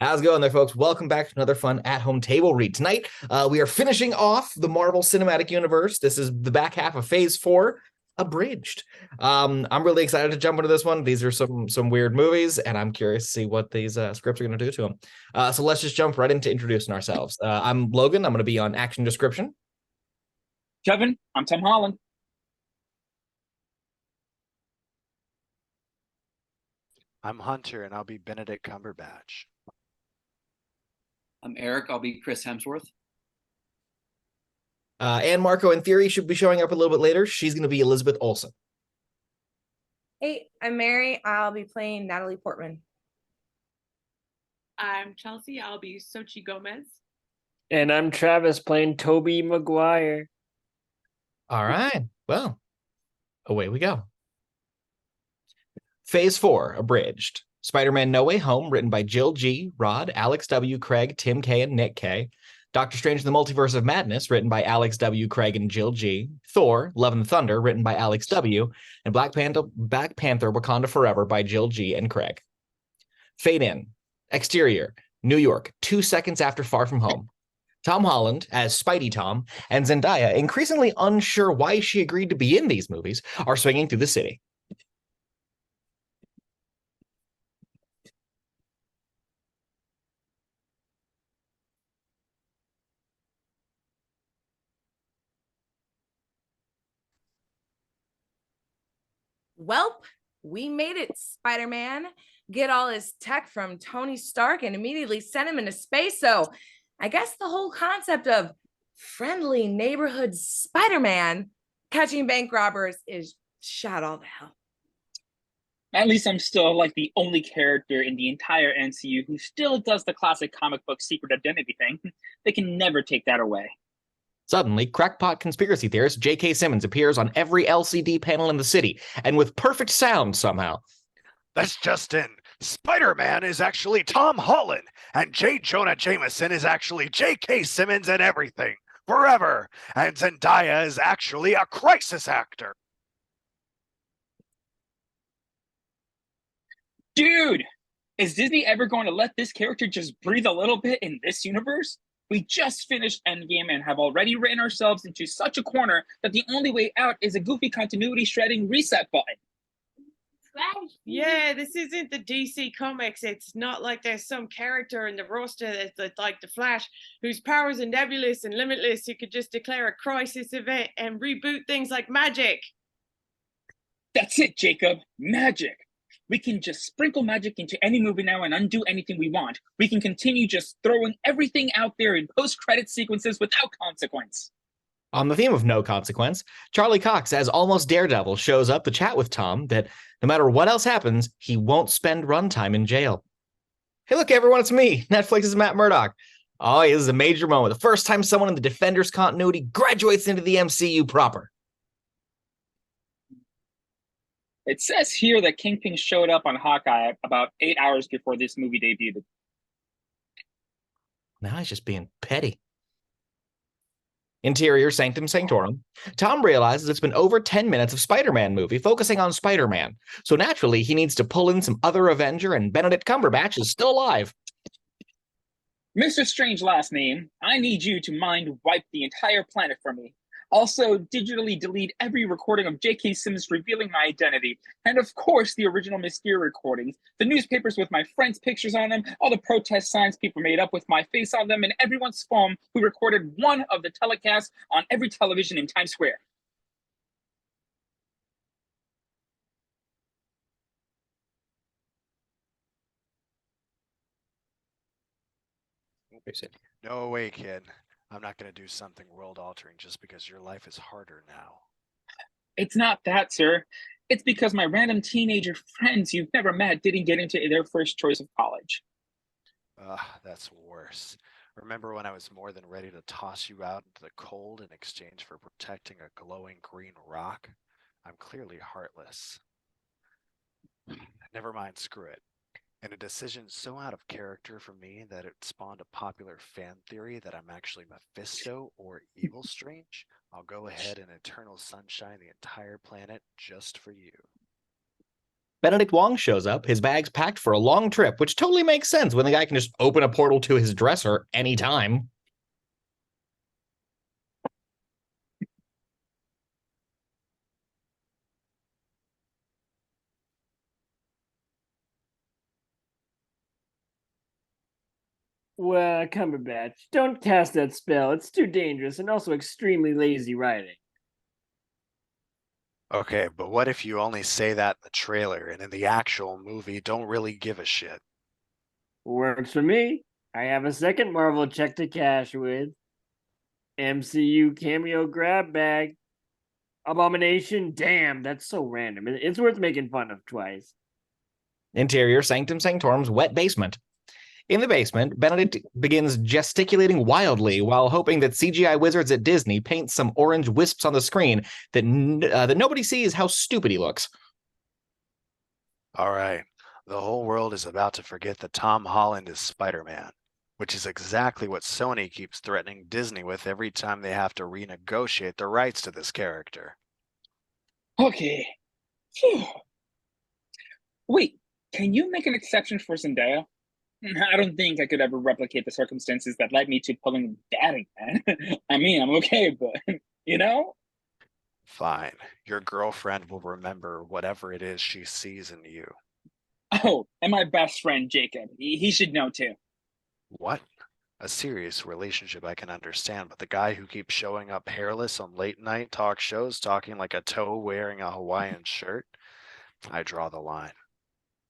How's it going there, folks? Welcome back to another fun at-home table read. Tonight, we are finishing off the Marvel Cinematic Universe. This is the back half of Phase 4, Abridged. I'm really excited to jump into this one. These are some weird movies, and I'm curious to see what these scripts are going to do to them. So let's just jump right into introducing ourselves. I'm Logan. I'm going to be on action description. Kevin, I'm Tom Holland. I'm Hunter, and I'll be Benedict Cumberbatch. I'm Eric. I'll be Chris Hemsworth. And Marco, in theory, should be showing up a little bit later. She's going to be Elizabeth Olsen. Hey, I'm Mary. I'll be playing Natalie Portman. I'm Chelsea. I'll be Xochitl Gomez. And I'm Travis playing Tobey Maguire. All right. Well, away we go. Phase 4, Abridged. Spider-Man No Way Home, written by Jill G., Rod, Alex W., Craig, Tim K., and Nick K. Doctor Strange and the Multiverse of Madness, written by Alex W., Craig, and Jill G. Thor, Love and Thunder, written by Alex W. And Black Panther, Wakanda Forever by Jill G. and Craig. Fade in. Exterior, New York, 2 seconds after Far From Home. Tom Holland as Spidey-Tom and Zendaya, increasingly unsure why she agreed to be in these movies, are swinging through the city. Welp, we made it, Spider-Man. Get all his tech from Tony Stark and immediately send him into space. So I guess the whole concept of friendly neighborhood Spider-Man catching bank robbers is shot all to hell. At least I'm still like the only character in the entire MCU who still does the classic comic book secret identity thing. They can never take that away. Suddenly, crackpot conspiracy theorist J.K. Simmons appears on every LCD panel in the city, and with perfect sound somehow. That's just in. Spider-Man is actually Tom Holland, and J. Jonah Jameson is actually J.K. Simmons and everything, forever. And Zendaya is actually a crisis actor. Dude, is Disney ever going to let this character just breathe a little bit in this universe? We just finished Endgame and have already written ourselves into such a corner that the only way out is a goofy continuity shredding reset button. Yeah, this isn't the DC comics. It's not like there's some character in the roster that's like the Flash, whose powers are nebulous and limitless, who could just declare a crisis event and reboot things like magic. That's it, Jacob. Magic. We can just sprinkle magic into any movie now and undo anything we want. We can continue just throwing everything out there in post-credit sequences without consequence. On the theme of no consequence, Charlie Cox as almost Daredevil shows up to chat with Tom that no matter what else happens, he won't spend runtime in jail. Hey, look, everyone, it's me, Netflix's Matt Murdock. Oh, this is a major moment. The first time someone in the Defenders continuity graduates into the MCU proper. It says here that Kingpin showed up on Hawkeye about 8 hours before this movie debuted. Now he's just being petty. Interior Sanctum Sanctorum. Tom realizes it's been over 10 minutes of Spider-Man movie focusing on Spider-Man. So naturally, he needs to pull in some other Avenger, and Benedict Cumberbatch is still alive. Mr. Strange last name, I need you to mind wipe the entire planet for me. Also, digitally delete every recording of J.K. Simmons revealing my identity. And of course, the original Mysterio recordings, the newspapers with my friends' pictures on them, all the protest signs people made up with my face on them, and everyone's phone who recorded one of the telecasts on every television in Times Square. No way, kid. I'm not going to do something world-altering just because your life is harder now. It's not that, sir. It's because my random teenager friends you've never met didn't get into their first choice of college. That's worse. Remember when I was more than ready to toss you out into the cold in exchange for protecting a glowing green rock? I'm clearly heartless. Never mind, screw it. And a decision so out of character for me that it spawned a popular fan theory that I'm actually Mephisto or Evil Strange, I'll go ahead and eternal sunshine the entire planet just for you. Benedict Wong shows up, his bag's packed for a long trip, which totally makes sense when the guy can just open a portal to his dresser anytime. Well, Cumberbatch, don't cast that spell. It's too dangerous and also extremely lazy writing. Okay, but what if you only say that in the trailer and in the actual movie don't really give a shit? Works for me. I have a second Marvel check to cash with. MCU cameo grab bag. Abomination, damn, that's so random. It's worth making fun of twice. Interior Sanctum Sanctorum's wet basement. In the basement, Benedict begins gesticulating wildly while hoping that CGI wizards at Disney paint some orange wisps on the screen that nobody sees how stupid he looks. All right, the whole world is about to forget that Tom Holland is Spider-Man, which is exactly what Sony keeps threatening Disney with every time they have to renegotiate the rights to this character. Okay. Phew. Wait, can you make an exception for Zendaya? I don't think I could ever replicate the circumstances that led me to pulling that again. I mean, I'm okay, but, you know? Fine, your girlfriend will remember whatever it is she sees in you. Oh, and my best friend, Jacob. He should know, too. What? A serious relationship I can understand, but the guy who keeps showing up hairless on late night talk shows talking like a toe wearing a Hawaiian shirt? I draw the line.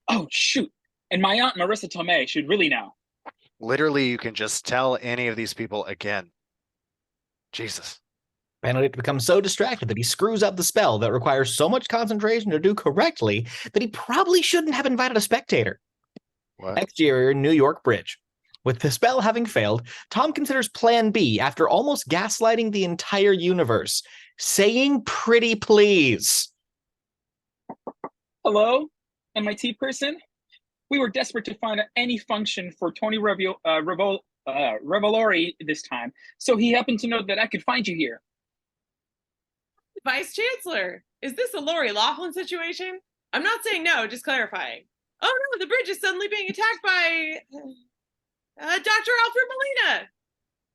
Oh, shoot. And my aunt, Marissa Tomei, should really know. Literally, you can just tell any of these people again. Jesus. Benedict becomes so distracted that he screws up the spell that requires so much concentration to do correctly that he probably shouldn't have invited a spectator. What? Exterior New York Bridge. With the spell having failed, Tom considers Plan B after almost gaslighting the entire universe, saying pretty please. Hello, MIT person? We were desperate to find any function for Tony Revolori this time, so he happened to know that I could find you here. Vice Chancellor, is this a Lori Loughlin situation? I'm not saying no, just clarifying. Oh no, the bridge is suddenly being attacked by Dr. Alfred Molina.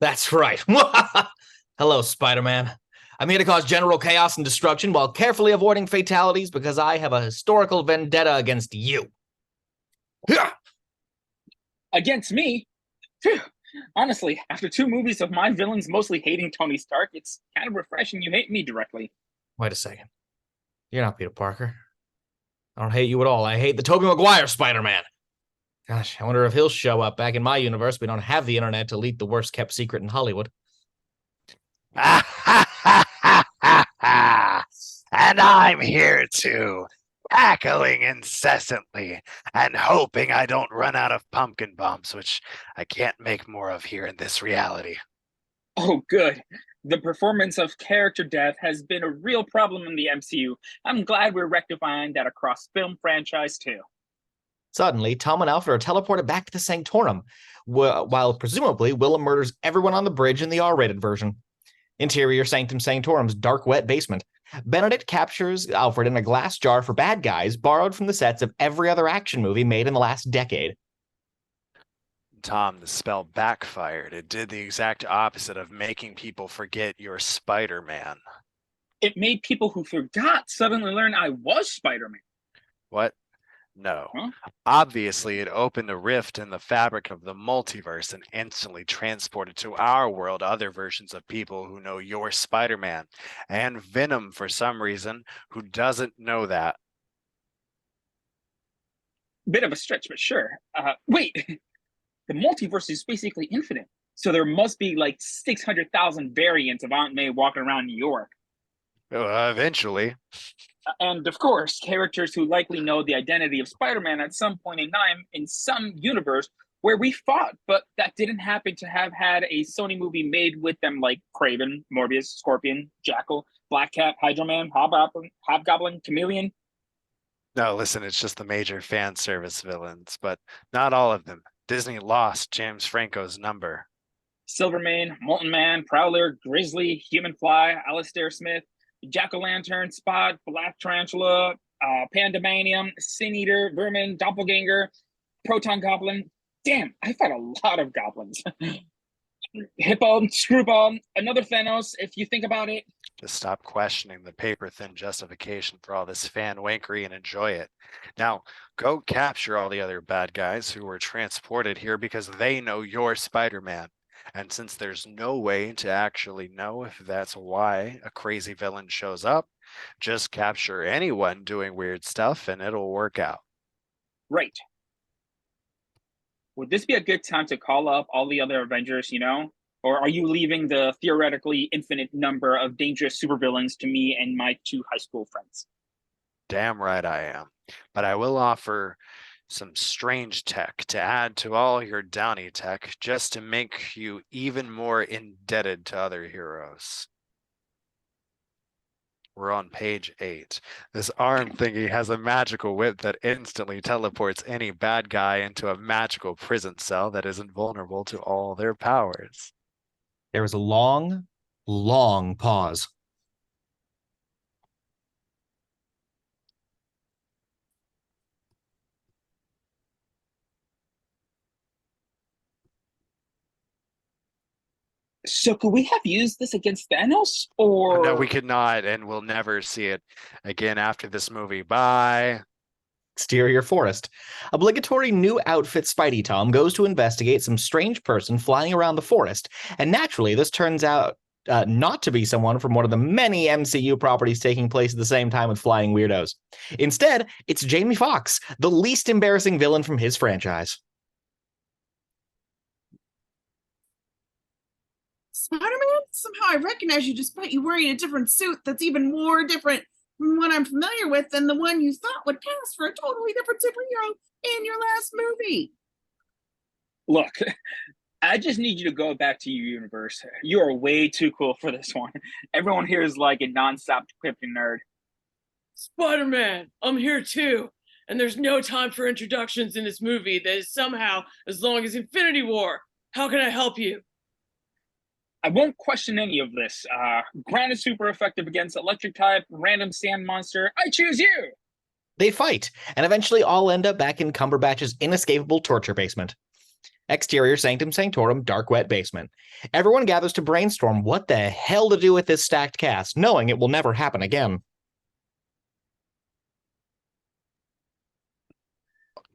That's right. Hello, Spider-Man. I'm here to cause general chaos and destruction while carefully avoiding fatalities because I have a historical vendetta against you. Against me? Phew. Honestly, after 2 movies of my villains mostly hating Tony Stark, it's kind of refreshing you hate me directly. Wait a second. You're not Peter Parker. I don't hate you at all. I hate the Tobey Maguire Spider-Man. Gosh, I wonder if he'll show up. Back in my universe, we don't have the internet to leak the worst kept secret in Hollywood. And I'm here too, cackling incessantly and hoping I don't run out of pumpkin bombs, which I can't make more of here in this reality. Oh, good. The performance of character death has been a real problem in the MCU. I'm glad we're rectifying that across film franchise too. Suddenly, Tom and Alfred are teleported back to the Sanctorum, while presumably Willem murders everyone on the bridge in the R-rated version. Interior Sanctum Sanctorum's dark, wet basement. Benedict captures Alfred in a glass jar for bad guys borrowed from the sets of every other action movie made in the last decade. Tom, the spell backfired. It did the exact opposite of making people forget you're Spider-Man. It made people who forgot suddenly learn I was Spider-Man. What? No. Huh? Obviously, it opened a rift in the fabric of the multiverse and instantly transported to our world other versions of people who know you're Spider-Man. And Venom, for some reason, who doesn't know that. Bit of a stretch, but sure. Wait, the multiverse is basically infinite. So there must be like 600,000 variants of Aunt May walking around New York. Eventually. And of course, characters who likely know the identity of Spider-Man at some point in time in some universe where we fought, but that didn't happen to have had a Sony movie made with them, like Kraven, Morbius, Scorpion, Jackal, Black Cat, Hydro Man, Hobgoblin, Chameleon. No, listen, it's just the major fan service villains, but not all of them. Disney lost James Franco's number. Silvermane, Molten Man, Prowler, Grizzly, Human Fly, Alistair Smith, Jack-O-Lantern, Spot, Black Tarantula, Pandemonium, Sin Eater, Vermin, Doppelganger, Proton Goblin. Damn, I fought a lot of goblins. Hippo, Screwball, another Thanos, if you think about it. Just stop questioning the paper-thin justification for all this fan wankery and enjoy it. Now, go capture all the other bad guys who were transported here because they know you're Spider-Man. And since there's no way to actually know if that's why a crazy villain shows up, just capture anyone doing weird stuff and it'll work out. Right. Would this be a good time to call up all the other Avengers, Or are you leaving the theoretically infinite number of dangerous supervillains to me and my 2 high school friends? Damn right I am. But I will offer some strange tech to add to all your Downey tech just to make you even more indebted to other heroes. We're on page 8. This arm thingy has a magical whip that instantly teleports any bad guy into a magical prison cell that is invulnerable to all their powers. There was a long, long pause. So could we have used this against Thanos? Or No, we could not, and we'll never see it again after this movie. Bye. Exterior forest. Obligatory new outfit Spidey-Tom goes to investigate some strange person flying around the forest, and naturally this turns out not to be someone from one of the many MCU properties taking place at the same time with flying weirdos. Instead, it's Jamie Foxx, the least embarrassing villain from his franchise. Spider-Man? Somehow I recognize you despite you wearing a different suit that's even more different from what I'm familiar with than the one you thought would pass for a totally different superhero in your last movie. Look, I just need you to go back to your universe. You are way too cool for this one. Everyone here is like a non-stop quipping nerd. Spider-Man, I'm here too. And there's no time for introductions in this movie that is somehow as long as Infinity War. How can I help you? I won't question any of this. Ground is super effective against electric type, random sand monster. I choose you! They fight, and eventually all end up back in Cumberbatch's inescapable torture basement. Exterior Sanctum Sanctorum, dark wet basement. Everyone gathers to brainstorm what the hell to do with this stacked cast, knowing it will never happen again.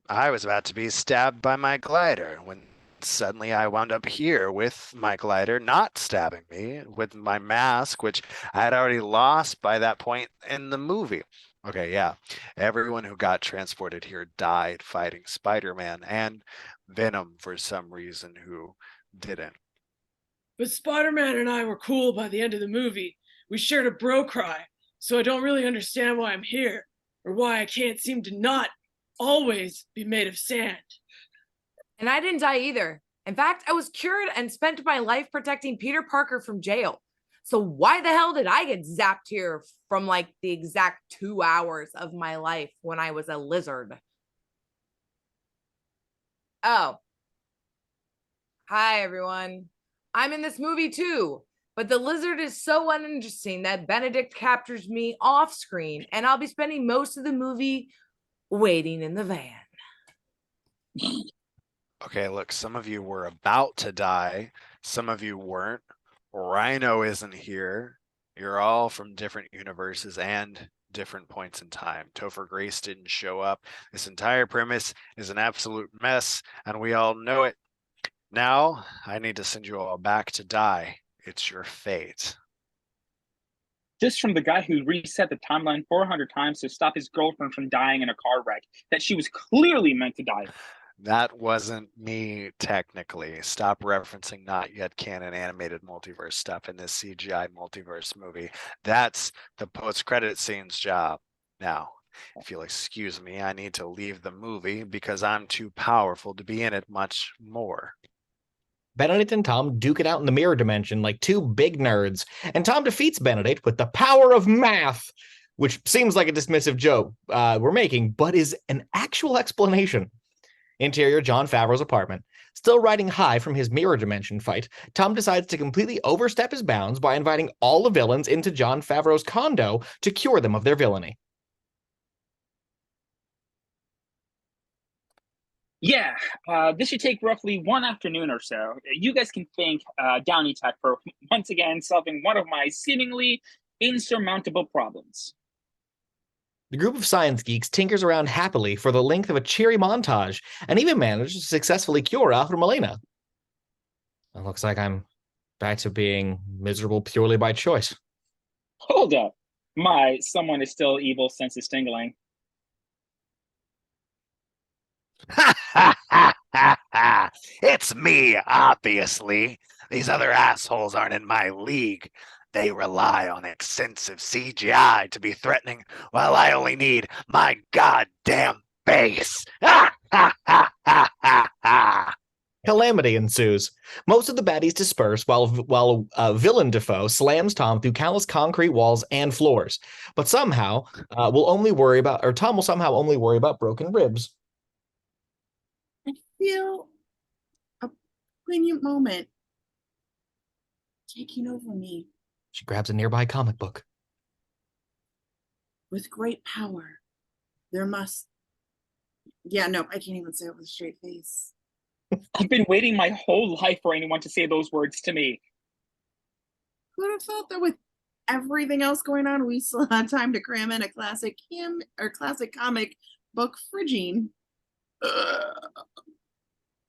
I was about to be stabbed by my glider when suddenly I wound up here with my glider not stabbing me, with my mask, which I had already lost by that point in the movie. Okay, yeah. Everyone who got transported here died fighting Spider-Man and Venom for some reason who didn't. But Spider-Man and I were cool by the end of the movie. We shared a bro cry, so I don't really understand why I'm here, or why I can't seem to not always be made of sand. And I didn't die either. In fact, I was cured and spent my life protecting Peter Parker from jail. So why the hell did I get zapped here from like the exact 2 hours of my life when I was a lizard? Oh. Hi, everyone. I'm in this movie too, but the lizard is so uninteresting that Benedict captures me off screen, and I'll be spending most of the movie waiting in the van. Okay, look, some of you were about to die. Some of you weren't. Rhino isn't here. You're all from different universes and different points in time. Topher Grace didn't show up. This entire premise is an absolute mess, and we all know it. Now, I need to send you all back to die. It's your fate. Just from the guy who reset the timeline 400 times to stop his girlfriend from dying in a car wreck that she was clearly meant to die. That wasn't me, technically. Stop referencing not yet canon animated multiverse stuff in this CGI multiverse movie. That's the post-credit scene's job. Now, if you'll excuse me, I need to leave the movie because I'm too powerful to be in it much more. Benedict and Tom duke it out in the mirror dimension like two big nerds, and Tom defeats Benedict with the power of math, which seems like a dismissive joke we're making, but is an actual explanation. Interior Jon Favreau's apartment. Still riding high from his mirror dimension fight, Tom decides to completely overstep his bounds by inviting all the villains into Jon Favreau's condo to cure them of their villainy. Yeah, this should take roughly one afternoon or so. You guys can thank Downey Tech for once again solving one of my seemingly insurmountable problems. The group of science geeks tinkers around happily for the length of a cheery montage and even manages to successfully cure Alfred Molina. It looks like I'm back to being miserable purely by choice. Hold up. Someone is still evil sense is tingling. It's me, obviously. These other assholes aren't in my league. They rely on extensive CGI to be threatening, while I only need my goddamn face. Calamity ensues. Most of the baddies disperse while villain Defoe slams Tom through countless concrete walls and floors. But somehow, Tom will somehow only worry about broken ribs. I feel a poignant moment taking over me. She grabs a nearby comic book. With great power, there must. Yeah, no, I can't even say it with a straight face. I've been waiting my whole life for anyone to say those words to me. Who would have thought that with everything else going on, we still had time to cram in a classic comic book fridging?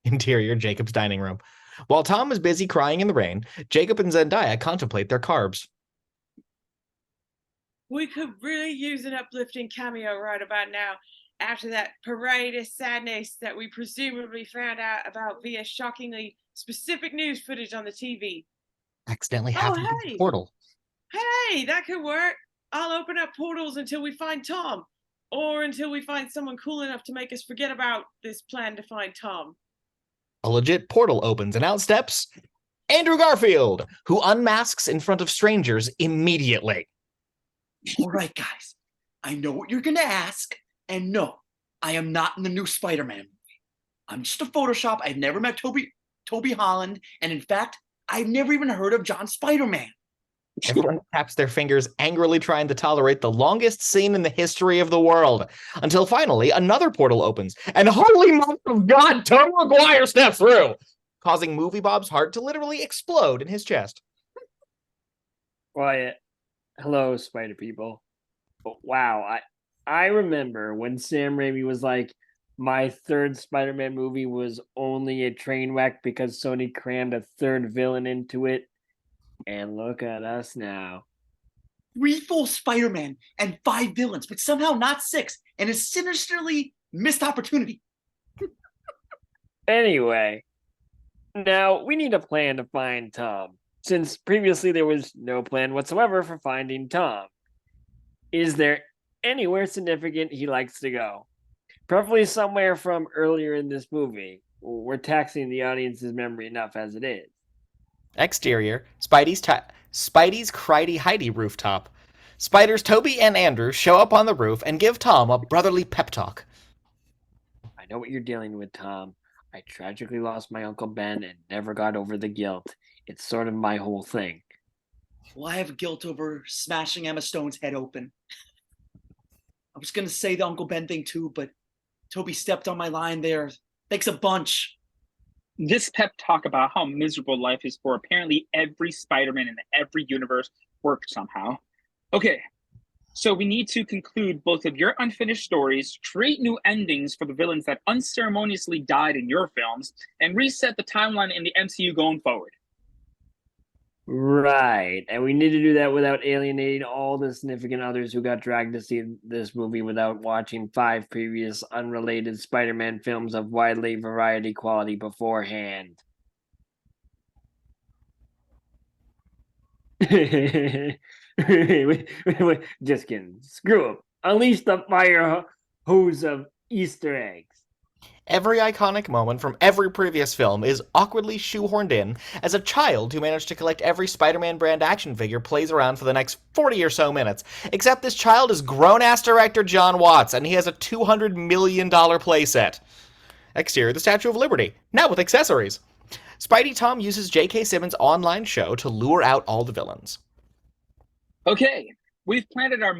Interior Jacob's dining room. While Tom is busy crying in the rain, Jacob and Zendaya contemplate their carbs. We could really use an uplifting cameo right about now, after that parade of sadness that we presumably found out about via shockingly specific news footage on the TV. Accidentally happened to the portal. Hey, that could work. I'll open up portals until we find Tom, or until we find someone cool enough to make us forget about this plan to find Tom. A legit portal opens and out steps Andrew Garfield, who unmasks in front of strangers immediately. All right, guys. I know what you're going to ask. And no, I am not in the new Spider-Man movie. I'm just a Photoshop. I've never met Toby Holland. And in fact, I've never even heard of John Spider-Man. Everyone taps their fingers, angrily trying to tolerate the longest scene in the history of the world. Until finally, another portal opens, and holy mother of God, Tobey Maguire steps through, causing Movie Bob's heart to literally explode in his chest. Quiet. Hello, Spider people. But wow, I remember when Sam Raimi was like, my third Spider-Man movie was only a train wreck because Sony crammed a third villain into it. And look at us now. 3 full Spider-Man and 5 villains, but somehow not 6, and a sinisterly missed opportunity. Anyway, now we need a plan to find Tom, since previously there was no plan whatsoever for finding Tom. Is there anywhere significant he likes to go? Preferably somewhere from earlier in this movie. We're taxing the audience's memory enough as it is. Exterior, Spidey's Cridey-Heidi rooftop. Spiders Toby and Andrew show up on the roof and give Tom a brotherly pep talk. I know what you're dealing with, Tom. I tragically lost my Uncle Ben and never got over the guilt. It's sort of my whole thing. Well, I have guilt over smashing Emma Stone's head open. I was going to say the Uncle Ben thing too, but Toby stepped on my line there. Thanks a bunch. This pep talk about how miserable life is for apparently every Spider-Man in every universe worked somehow. Okay, so we need to conclude both of your unfinished stories, create new endings for the villains that unceremoniously died in your films, and reset the timeline in the MCU going forward. Right, and we need to do that without alienating all the significant others who got dragged to see this movie without watching 5 previous unrelated Spider-Man films of widely variety quality beforehand. Wait, just kidding. Screw up. Unleash the fire hose of Easter eggs. Every iconic moment from every previous film is awkwardly shoehorned in as a child who managed to collect every Spider-Man brand action figure plays around for the next 40 or so minutes. Except this child is grown-ass director John Watts, and he has a $200 million playset. Exterior, the Statue of Liberty, now with accessories. Spidey-Tom uses J.K. Simmons' online show to lure out all the villains. Okay, we've planted our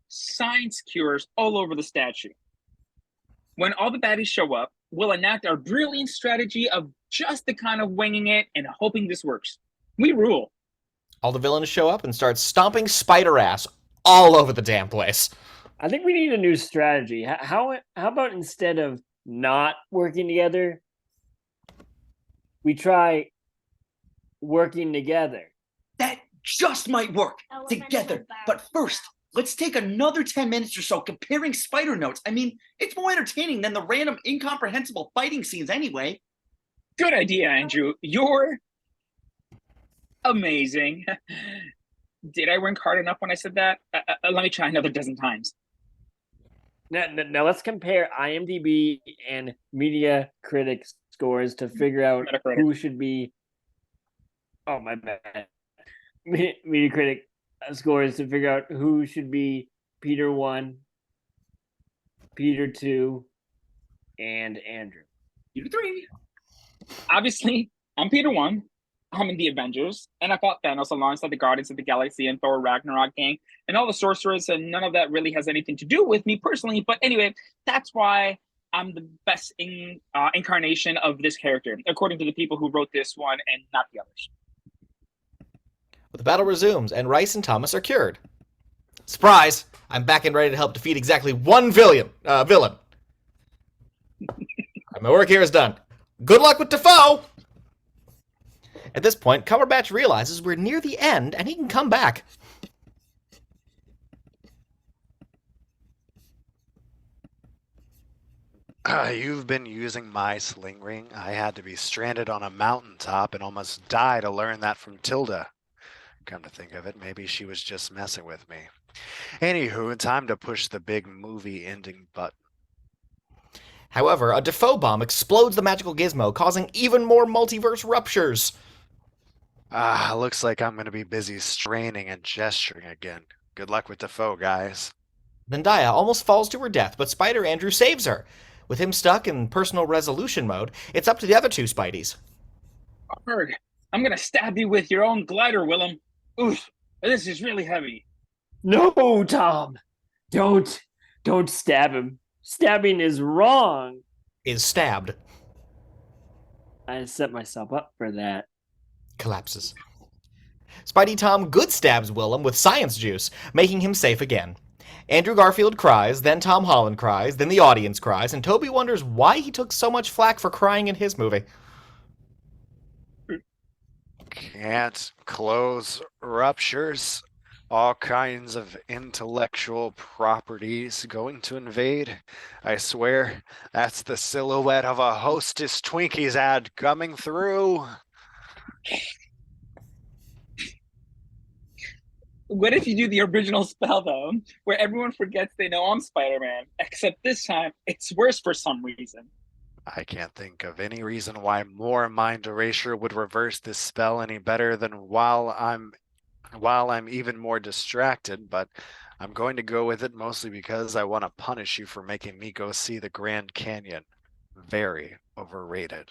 science cures all over the statue. When all the baddies show up, we'll enact our brilliant strategy of just the kind of winging it and hoping this works. We rule. All the villains show up and start stomping spider ass all over the damn place. I think we need a new strategy. How about instead of not working together, we try working together? That just might work together. But first, let's take another 10 minutes or so comparing spider notes. I mean, it's more entertaining than the random incomprehensible fighting scenes anyway. Good idea, Andrew. You're amazing. Did I wink hard enough when I said that? Let me try another dozen times. Now let's compare IMDb and media critics scores to figure out who should be. Oh, my bad. Media critic scores to figure out who should be Peter 1, Peter 2, and Andrew. Peter 3. Obviously, I'm Peter 1. I'm in the Avengers, and I fought Thanos alongside the Guardians of the Galaxy and Thor Ragnarok gang, and all the sorcerers, and none of that really has anything to do with me personally, but anyway, that's why I'm the best incarnation of this character, according to the people who wrote this one and not the others. The battle resumes, and Rice and Thomas are cured. Surprise! I'm back and ready to help defeat exactly one villain. My work here is done. Good luck with Defoe! At this point, Cumberbatch realizes we're near the end, and he can come back. You've been using my sling ring. I had to be stranded on a mountaintop and almost die to learn that from Tilda. Come to think of it, maybe she was just messing with me. Anywho, time to push the big movie ending button. However, a Defoe bomb explodes the magical gizmo, causing even more multiverse ruptures. Looks like I'm going to be busy straining and gesturing again. Good luck with Defoe, guys. Zendaya almost falls to her death, but Spider Andrew saves her. With him stuck in personal resolution mode, it's up to the other two Spideys. Horberg, I'm going to stab you with your own glider, Willem. Oof, this is really heavy. No, Tom. Don't stab him. Stabbing is wrong. Is stabbed. I set myself up for that. Collapses. Spidey-Tom good stabs Willem with science juice, making him safe again. Andrew Garfield cries, then Tom Holland cries, then the audience cries, and Toby wonders why he took so much flack for crying in his movie. Can't close ruptures. All kinds of intellectual properties going to invade. I swear, that's the silhouette of a Hostess Twinkies ad coming through. What if you do the original spell, though, where everyone forgets they know I'm Spider-Man, except this time it's worse for some reason? I can't think of any reason why more mind erasure would reverse this spell any better than while I'm even more distracted, but I'm going to go with it mostly because I want to punish you for making me go see the Grand Canyon. Very overrated.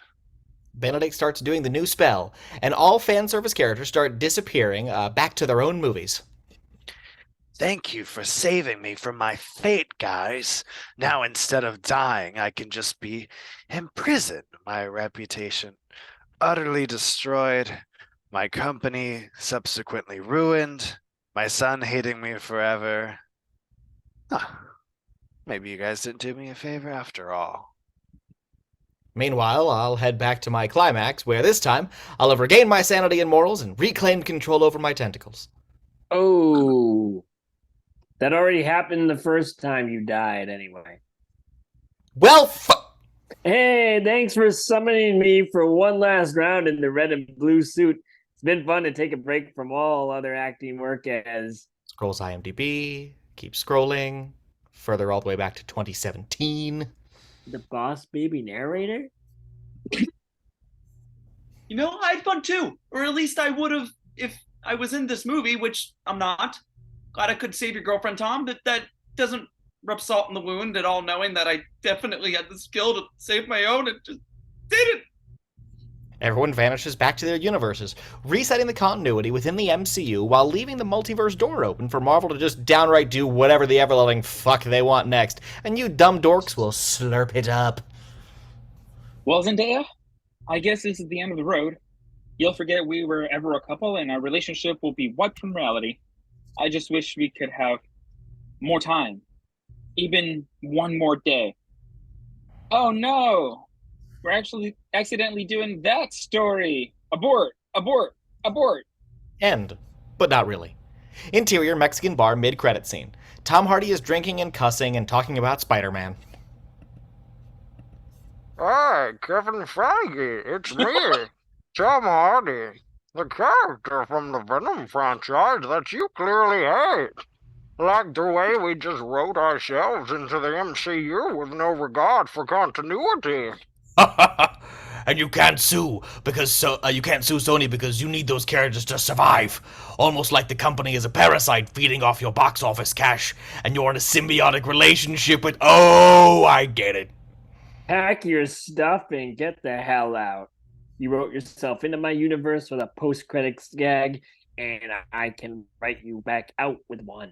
Benedict starts doing the new spell, and all fan service characters start disappearing back to their own movies. Thank you for saving me from my fate, guys. Now instead of dying, I can just be imprisoned. My reputation utterly destroyed. My company subsequently ruined. My son hating me forever. Maybe you guys didn't do me a favor after all. Meanwhile, I'll head back to my climax, where this time I'll have regained my sanity and morals and reclaimed control over my tentacles. Oh, that already happened the first time you died anyway. Well, Hey, thanks for summoning me for one last round in the red and blue suit. It's been fun to take a break from all other acting work as... Scrolls IMDb, keep scrolling, further all the way back to 2017. The Boss Baby narrator? You know, I had fun too. Or at least I would have if I was in this movie, which I'm not. Glad I could save your girlfriend, Tom, but that doesn't rub salt in the wound at all, knowing that I definitely had the skill to save my own and just did it. Everyone vanishes back to their universes, resetting the continuity within the MCU while leaving the multiverse door open for Marvel to just downright do whatever the ever-loving fuck they want next, and you dumb dorks will slurp it up. Well, Zendaya, I guess this is the end of the road. You'll forget we were ever a couple, and our relationship will be wiped from reality. I just wish we could have more time. Even one more day. Oh no! We're actually accidentally doing that story. Abort, abort, abort. End. But not really. Interior Mexican bar mid-credit scene. Tom Hardy is drinking and cussing and talking about Spider-Man. Hey, Kevin Feige, it's me, Tom Hardy, the character from the Venom franchise that you clearly hate. Like the way we just wrote ourselves into the MCU with no regard for continuity. And you can't sue you can't sue Sony because you need those characters to survive. Almost like the company is a parasite feeding off your box office cash, and you're in a symbiotic relationship with. Oh, I get it. Pack your stuff and get the hell out. You wrote yourself into my universe with a post-credits gag, and I can write you back out with one.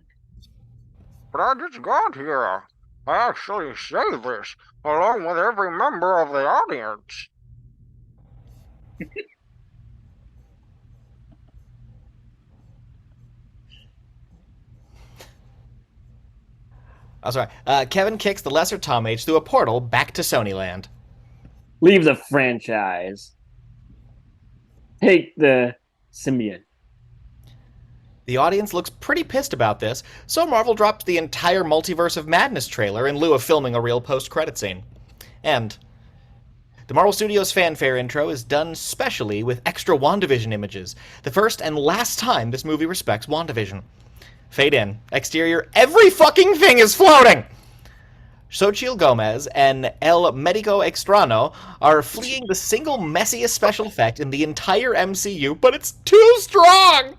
But I just got here. I actually say this, along with every member of the audience. Oh, sorry. Kevin kicks the lesser Tom H through a portal back to Sonyland. Leave the franchise. Take the symbiote. The audience looks pretty pissed about this, so Marvel drops the entire Multiverse of Madness trailer in lieu of filming a real post-credit scene. And the Marvel Studios fanfare intro is done specially with extra WandaVision images, the first and last time this movie respects WandaVision. Fade in. Exterior, every fucking thing is floating! Xochitl Gomez and El Medico Extraño are fleeing the single messiest special effect in the entire MCU, but it's too strong!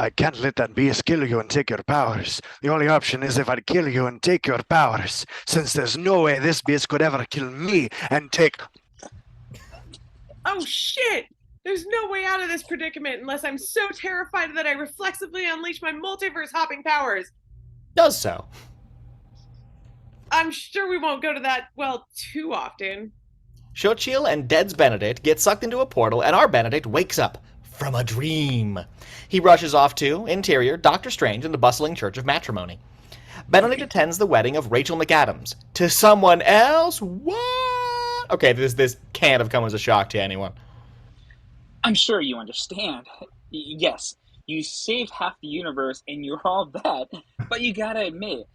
I can't let that beast kill you and take your powers. The only option is if I kill you and take your powers, since there's no way this beast could ever kill me and take... Oh shit! There's no way out of this predicament unless I'm so terrified that I reflexively unleash my multiverse hopping powers. Does so. I'm sure we won't go to that, well, too often. Xochitl and Dead's Benedict get sucked into a portal, and our Benedict wakes up from a dream. He rushes off to, interior, Doctor Strange in the bustling Church of Matrimony. Benedict attends the wedding of Rachel McAdams. To someone else? What? Okay, this can't have come as a shock to anyone. I'm sure you understand. Yes, you saved half the universe and you're all that, but you gotta admit,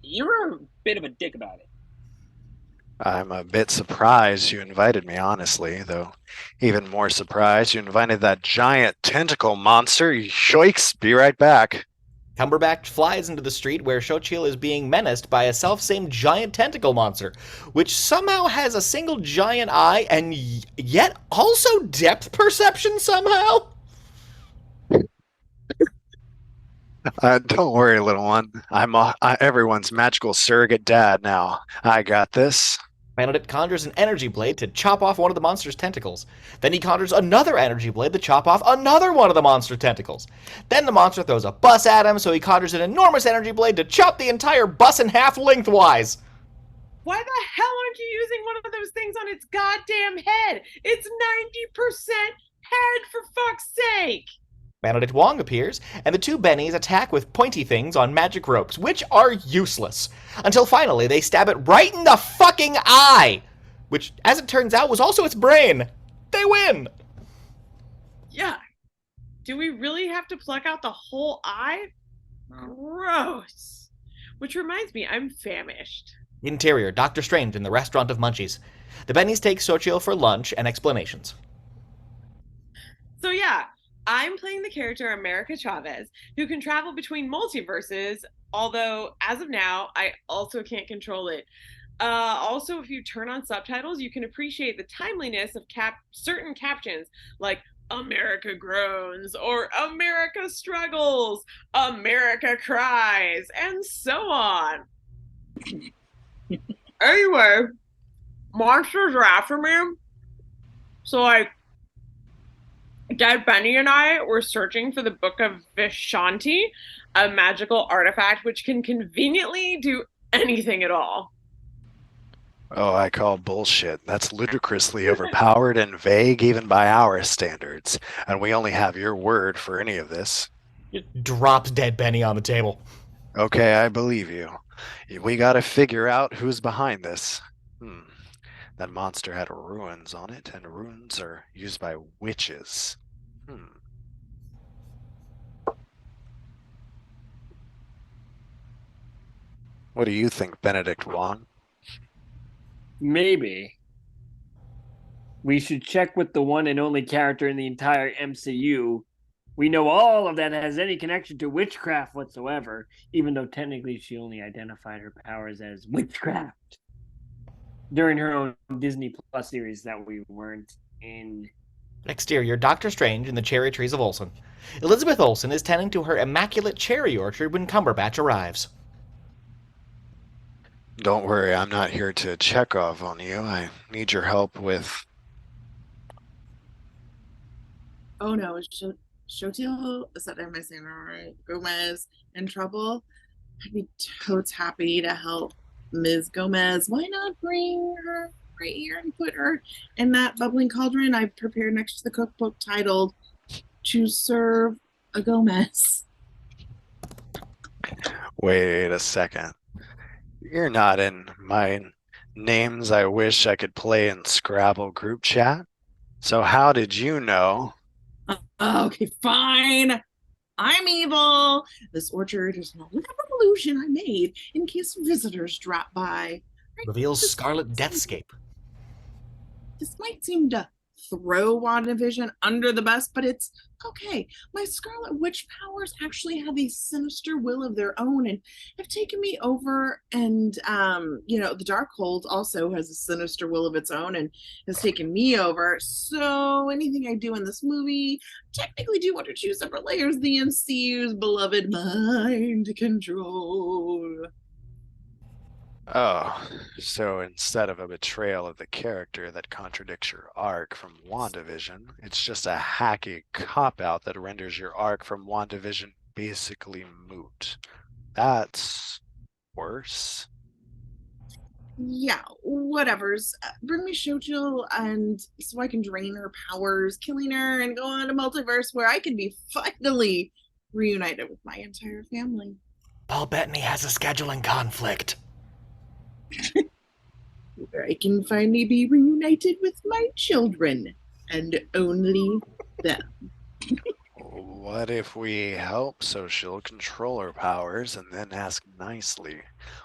you're a bit of a dick about it. I'm a bit surprised you invited me, honestly, though even more surprised you invited that giant tentacle monster. Yoicks, be right back. Cumberbatch flies into the street where Xochitl is being menaced by a self-same giant tentacle monster, which somehow has a single giant eye and yet also depth perception somehow? Don't worry, little one. I'm everyone's magical surrogate dad now. I got this. Benedict conjures an energy blade to chop off one of the monster's tentacles. Then he conjures another energy blade to chop off another one of the monster's tentacles. Then the monster throws a bus at him, so he conjures an enormous energy blade to chop the entire bus in half lengthwise. Why the hell aren't you using one of those things on its goddamn head? It's 90% head, for fuck's sake! Benedict Wong appears, and the two Bennies attack with pointy things on magic ropes, which are useless. Until finally they stab it right in the fucking eye! Which, as it turns out, was also its brain. They win! Yeah. Do we really have to pluck out the whole eye? Gross. Which reminds me, I'm famished. Interior, Doctor Strange in the Restaurant of Munchies. The Bennies take Xochitl for lunch and explanations. So yeah, I'm playing the character America Chavez, who can travel between multiverses, although as of now, I also can't control it. Also, if you turn on subtitles, you can appreciate the timeliness of certain captions, like America groans, or America struggles, America cries, and so on. Anyway, monsters are after me, So, like, Dad Benny and I were searching for the Book of Vishanti, a magical artifact which can conveniently do anything at all. Oh, I call bullshit. That's ludicrously overpowered and vague even by our standards. And we only have your word for any of this. Drops dead Benny on the table. Okay, I believe you. We gotta figure out who's behind this. That monster had runes on it, and runes are used by witches. What do you think, Benedict Wong? Maybe we should check with the one and only character in the entire MCU. We know all of that has any connection to witchcraft whatsoever, even though technically she only identified her powers as witchcraft during her own Disney Plus series that we weren't in. Exterior, Doctor Strange in the cherry trees of Olsen. Elizabeth Olsen is tending to her immaculate cherry orchard when Cumberbatch arrives. Don't worry, I'm not here to check off on you. I need your help with... Oh no, is Chiwetel, is that, am I saying it right? Gomez in trouble? I'd be totes happy to help Ms. Gomez. Why not bring her right here and put her in that bubbling cauldron I prepared next to the cookbook titled To Serve a Gomez? Wait a second. You're not in my names I wish I could play in Scrabble group chat? So how did you know? Okay, fine. I'm evil. This orchard is an illusion I made in case visitors drop by. Reveals Scarlet Deathscape. This might seem to throw WandaVision under the bus, but it's okay. My Scarlet Witch powers actually have a sinister will of their own and have taken me over. And, the Darkhold also has a sinister will of its own and has taken me over. So anything I do in this movie, technically do under two separate layers of the MCU's beloved mind control. Oh, so instead of a betrayal of the character that contradicts your arc from WandaVision, it's just a hacky cop-out that renders your arc from WandaVision basically moot. That's worse. Yeah, whatever's. Bring me Shochil and so I can drain her powers, killing her, and go on a multiverse where I can be finally reunited with my entire family. Paul Bettany has a scheduling conflict. Where I can finally be reunited with my children and only them. What if we help so she'll control her powers and then ask nicely?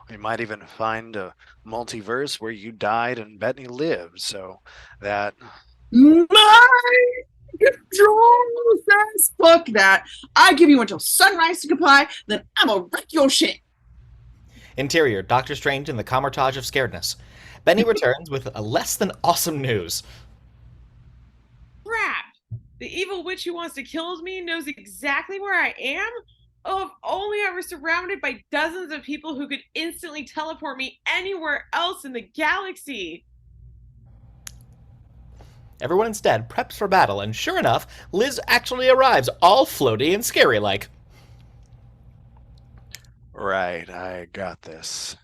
We might even find a multiverse where you died and Bettany lived, so that... My control says fuck that. I give you until sunrise to comply, then I'ma wreck your shit. Interior, Doctor Strange in the Camouflage of Scaredness. Benny returns with a less than awesome news. Crap! The evil witch who wants to kill me knows exactly where I am? Oh, if only I were surrounded by dozens of people who could instantly teleport me anywhere else in the galaxy. Everyone instead preps for battle, and sure enough, Liz actually arrives, all floaty and scary-like. Right, I got this.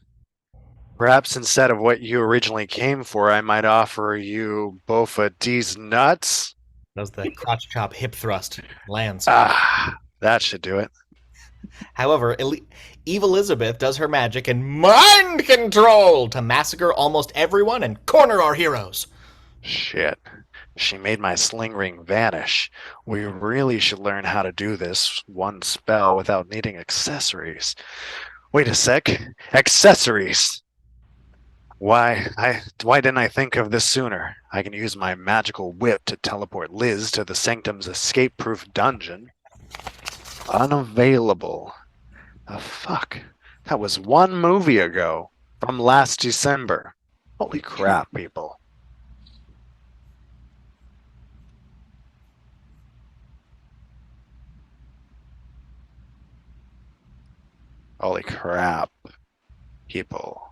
Perhaps instead of what you originally came for, I might offer you both of these nuts. Does the crotch chop hip thrust. Lands. That should do it. However, Eve Elizabeth does her magic and mind control to massacre almost everyone and corner our heroes. Shit. She made my sling ring vanish. We really should learn how to do this one spell without needing accessories. Wait a sec. Accessories! Why didn't I think of this sooner? I can use my magical whip to teleport Liz to the Sanctum's escape-proof dungeon. Unavailable. The fuck? That was one movie ago. From last December. Holy crap, people. Holy crap, people.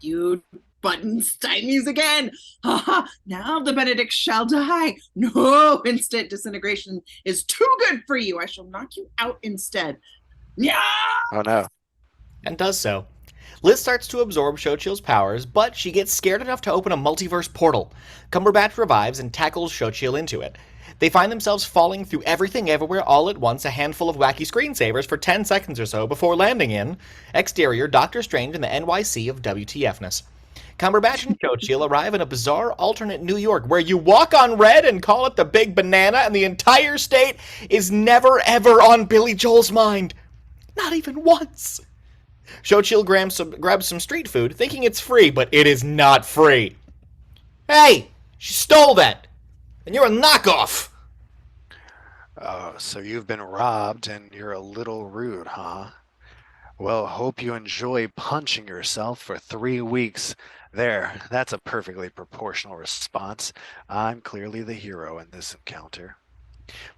You button stymies again. Ha ha, now the Benedict shall die. No, instant disintegration is too good for you. I shall knock you out instead. Yeah. Oh no. And does so. Liz starts to absorb Xochitl's powers, but she gets scared enough to open a multiverse portal. Cumberbatch revives and tackles Xochitl into it. They find themselves falling through everything everywhere all at once, a handful of wacky screensavers for 10 seconds or so before landing in exterior Doctor Strange in the NYC of WTFness. Cumberbatch and Xochitl arrive in a bizarre alternate New York where you walk on red and call it the Big Banana, and the entire state is never ever on Billy Joel's mind. Not even once. Xochitl grabs some street food, thinking it's free, but it is not free. Hey, she stole that, and you're a knockoff. Oh, so you've been robbed and you're a little rude, huh? Well, hope you enjoy punching yourself for 3 weeks. There, that's a perfectly proportional response. I'm clearly the hero in this encounter.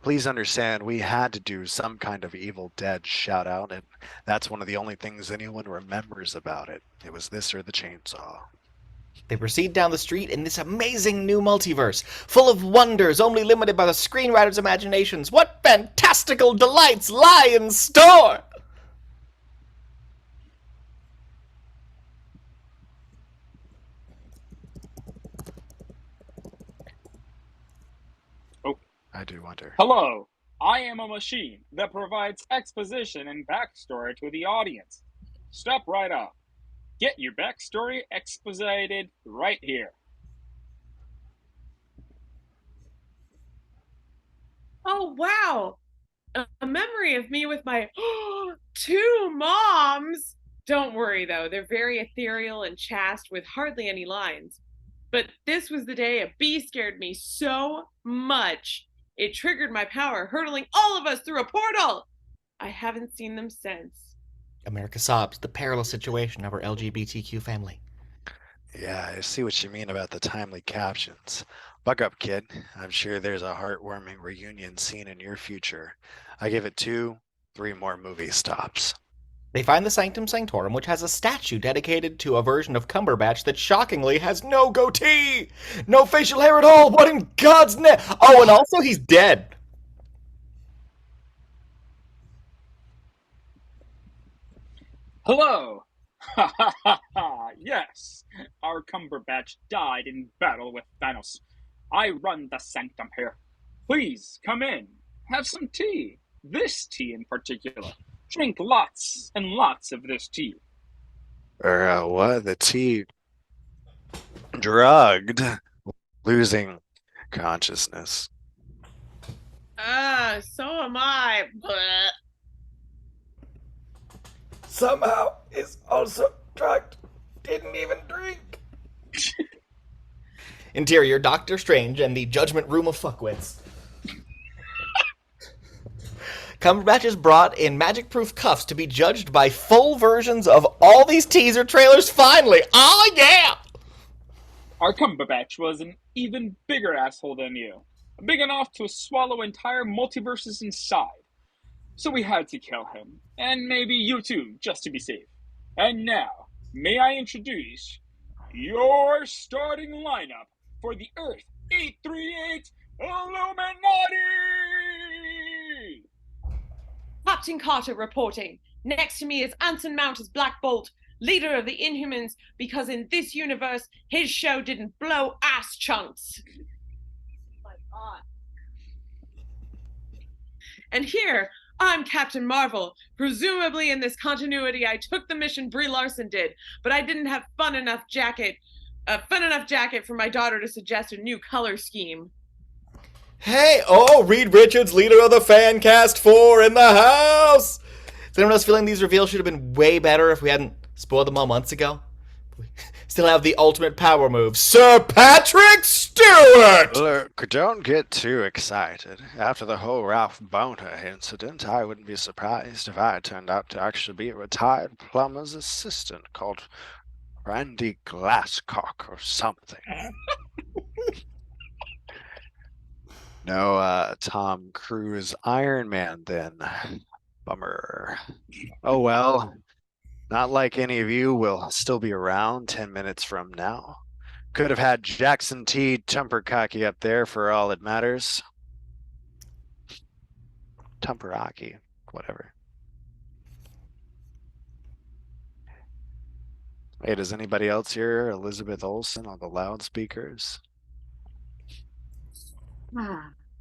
Please understand, we had to do some kind of Evil Dead shout out, and that's one of the only things anyone remembers about it. It was this or the chainsaw. They proceed down the street in this amazing new multiverse, full of wonders only limited by the screenwriters' imaginations. What fantastical delights lie in store! I do wonder. Hello, I am a machine that provides exposition and backstory to the audience. Step right up. Get your backstory exposited right here. Oh, wow. A memory of me with my 2 moms. Don't worry, though. They're very ethereal and chaste with hardly any lines. But this was the day a bee scared me so much. It triggered my power, hurtling all of us through a portal. I haven't seen them since. America sobs the perilous situation of her LGBTQ family. Yeah, I see what you mean about the timely captions. Buck up, kid. I'm sure there's a heartwarming reunion scene in your future. I give it 2, 3 more movie stops. They find the Sanctum Sanctorum, which has a statue dedicated to a version of Cumberbatch that shockingly has no goatee! No facial hair at all! What in God's name? Oh, and also he's dead! Hello! Ha ha ha ha! Yes, our Cumberbatch died in battle with Thanos. I run the sanctum here. Please come in. Have some tea. This tea in particular. Drink lots and lots of this tea. What? The tea? Drugged? Losing consciousness. So am I. But Somehow is also drugged. Didn't even drink. Interior, Doctor Strange and the Judgment Room of Fuckwits. Cumberbatch is brought in magic-proof cuffs to be judged by full versions of all these teaser trailers finally. Oh, yeah! Our Cumberbatch was an even bigger asshole than you. Big enough to swallow entire multiverses inside. So we had to kill him. And maybe you too, just to be safe. And now, may I introduce your starting lineup for the Earth 838 Illuminati! Captain Carter reporting. Next to me is Anson Mount as Black Bolt, leader of the Inhumans, because in this universe, his show didn't blow ass chunks. My God. And here, I'm Captain Marvel. Presumably in this continuity, I took the mission Brie Larson did, but I didn't have fun enough jacket for my daughter to suggest a new color scheme. Hey, Reed Richards, leader of the Fancast 4 in the house! Is anyone else feeling these reveals should have been way better if we hadn't spoiled them all months ago? We still have the ultimate power move, Sir Patrick Stewart! Look, don't get too excited. After the whole Ralph Boner incident, I wouldn't be surprised if I turned out to actually be a retired plumber's assistant called Randy Glasscock or something. No, Tom Cruise Iron Man then. Bummer. Oh well. Not like any of you will still be around 10 minutes from now. Could have had Jackson T. Tumpercocky up there for all it matters. Tumperaki, whatever. Hey, does anybody else hear Elizabeth Olsen on the loudspeakers?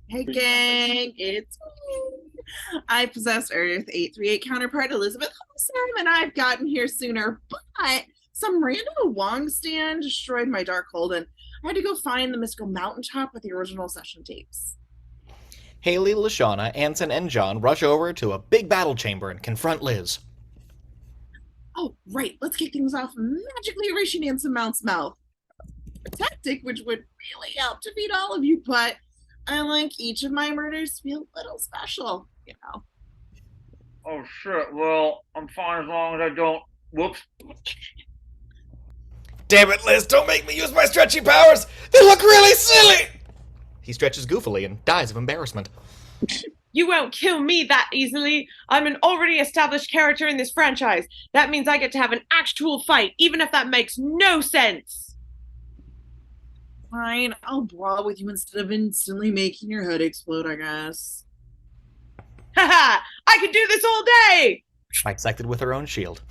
Hey gang, it's me. I possess Earth 838 counterpart Elizabeth Olsen, and I've gotten here sooner, but some random Wong stand destroyed my dark hold, and I had to go find the mystical mountaintop with the original session tapes. Haley, Lashana, Anson, and John rush over to a big battle chamber and confront Liz. Oh, right, let's kick things off magically erasing Anson Mount's mouth. A tactic which would really help defeat all of you, but unlike each of my murders, feel a little special, you know. Oh shit, well, I'm fine as long as I don't. Whoops. Damn it, Liz, don't make me use my stretchy powers! They look really silly! He stretches goofily and dies of embarrassment. You won't kill me that easily. I'm an already established character in this franchise. That means I get to have an actual fight, even if that makes no sense. Fine, I'll brawl with you instead of instantly making your head explode, I guess. Haha! I could do this all day! Bisected with her own shield.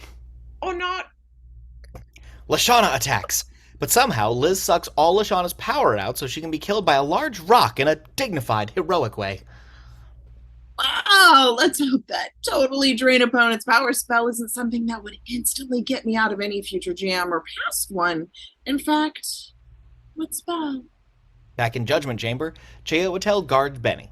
Or not. Lashana attacks, but somehow Liz sucks all Lashana's power out so she can be killed by a large rock in a dignified, heroic way. Oh, let's hope that totally drain opponent's power spell isn't something that would instantly get me out of any future jam or past one. In fact, what spell? Back in Judgment Chamber, Chiwetel guards Benny.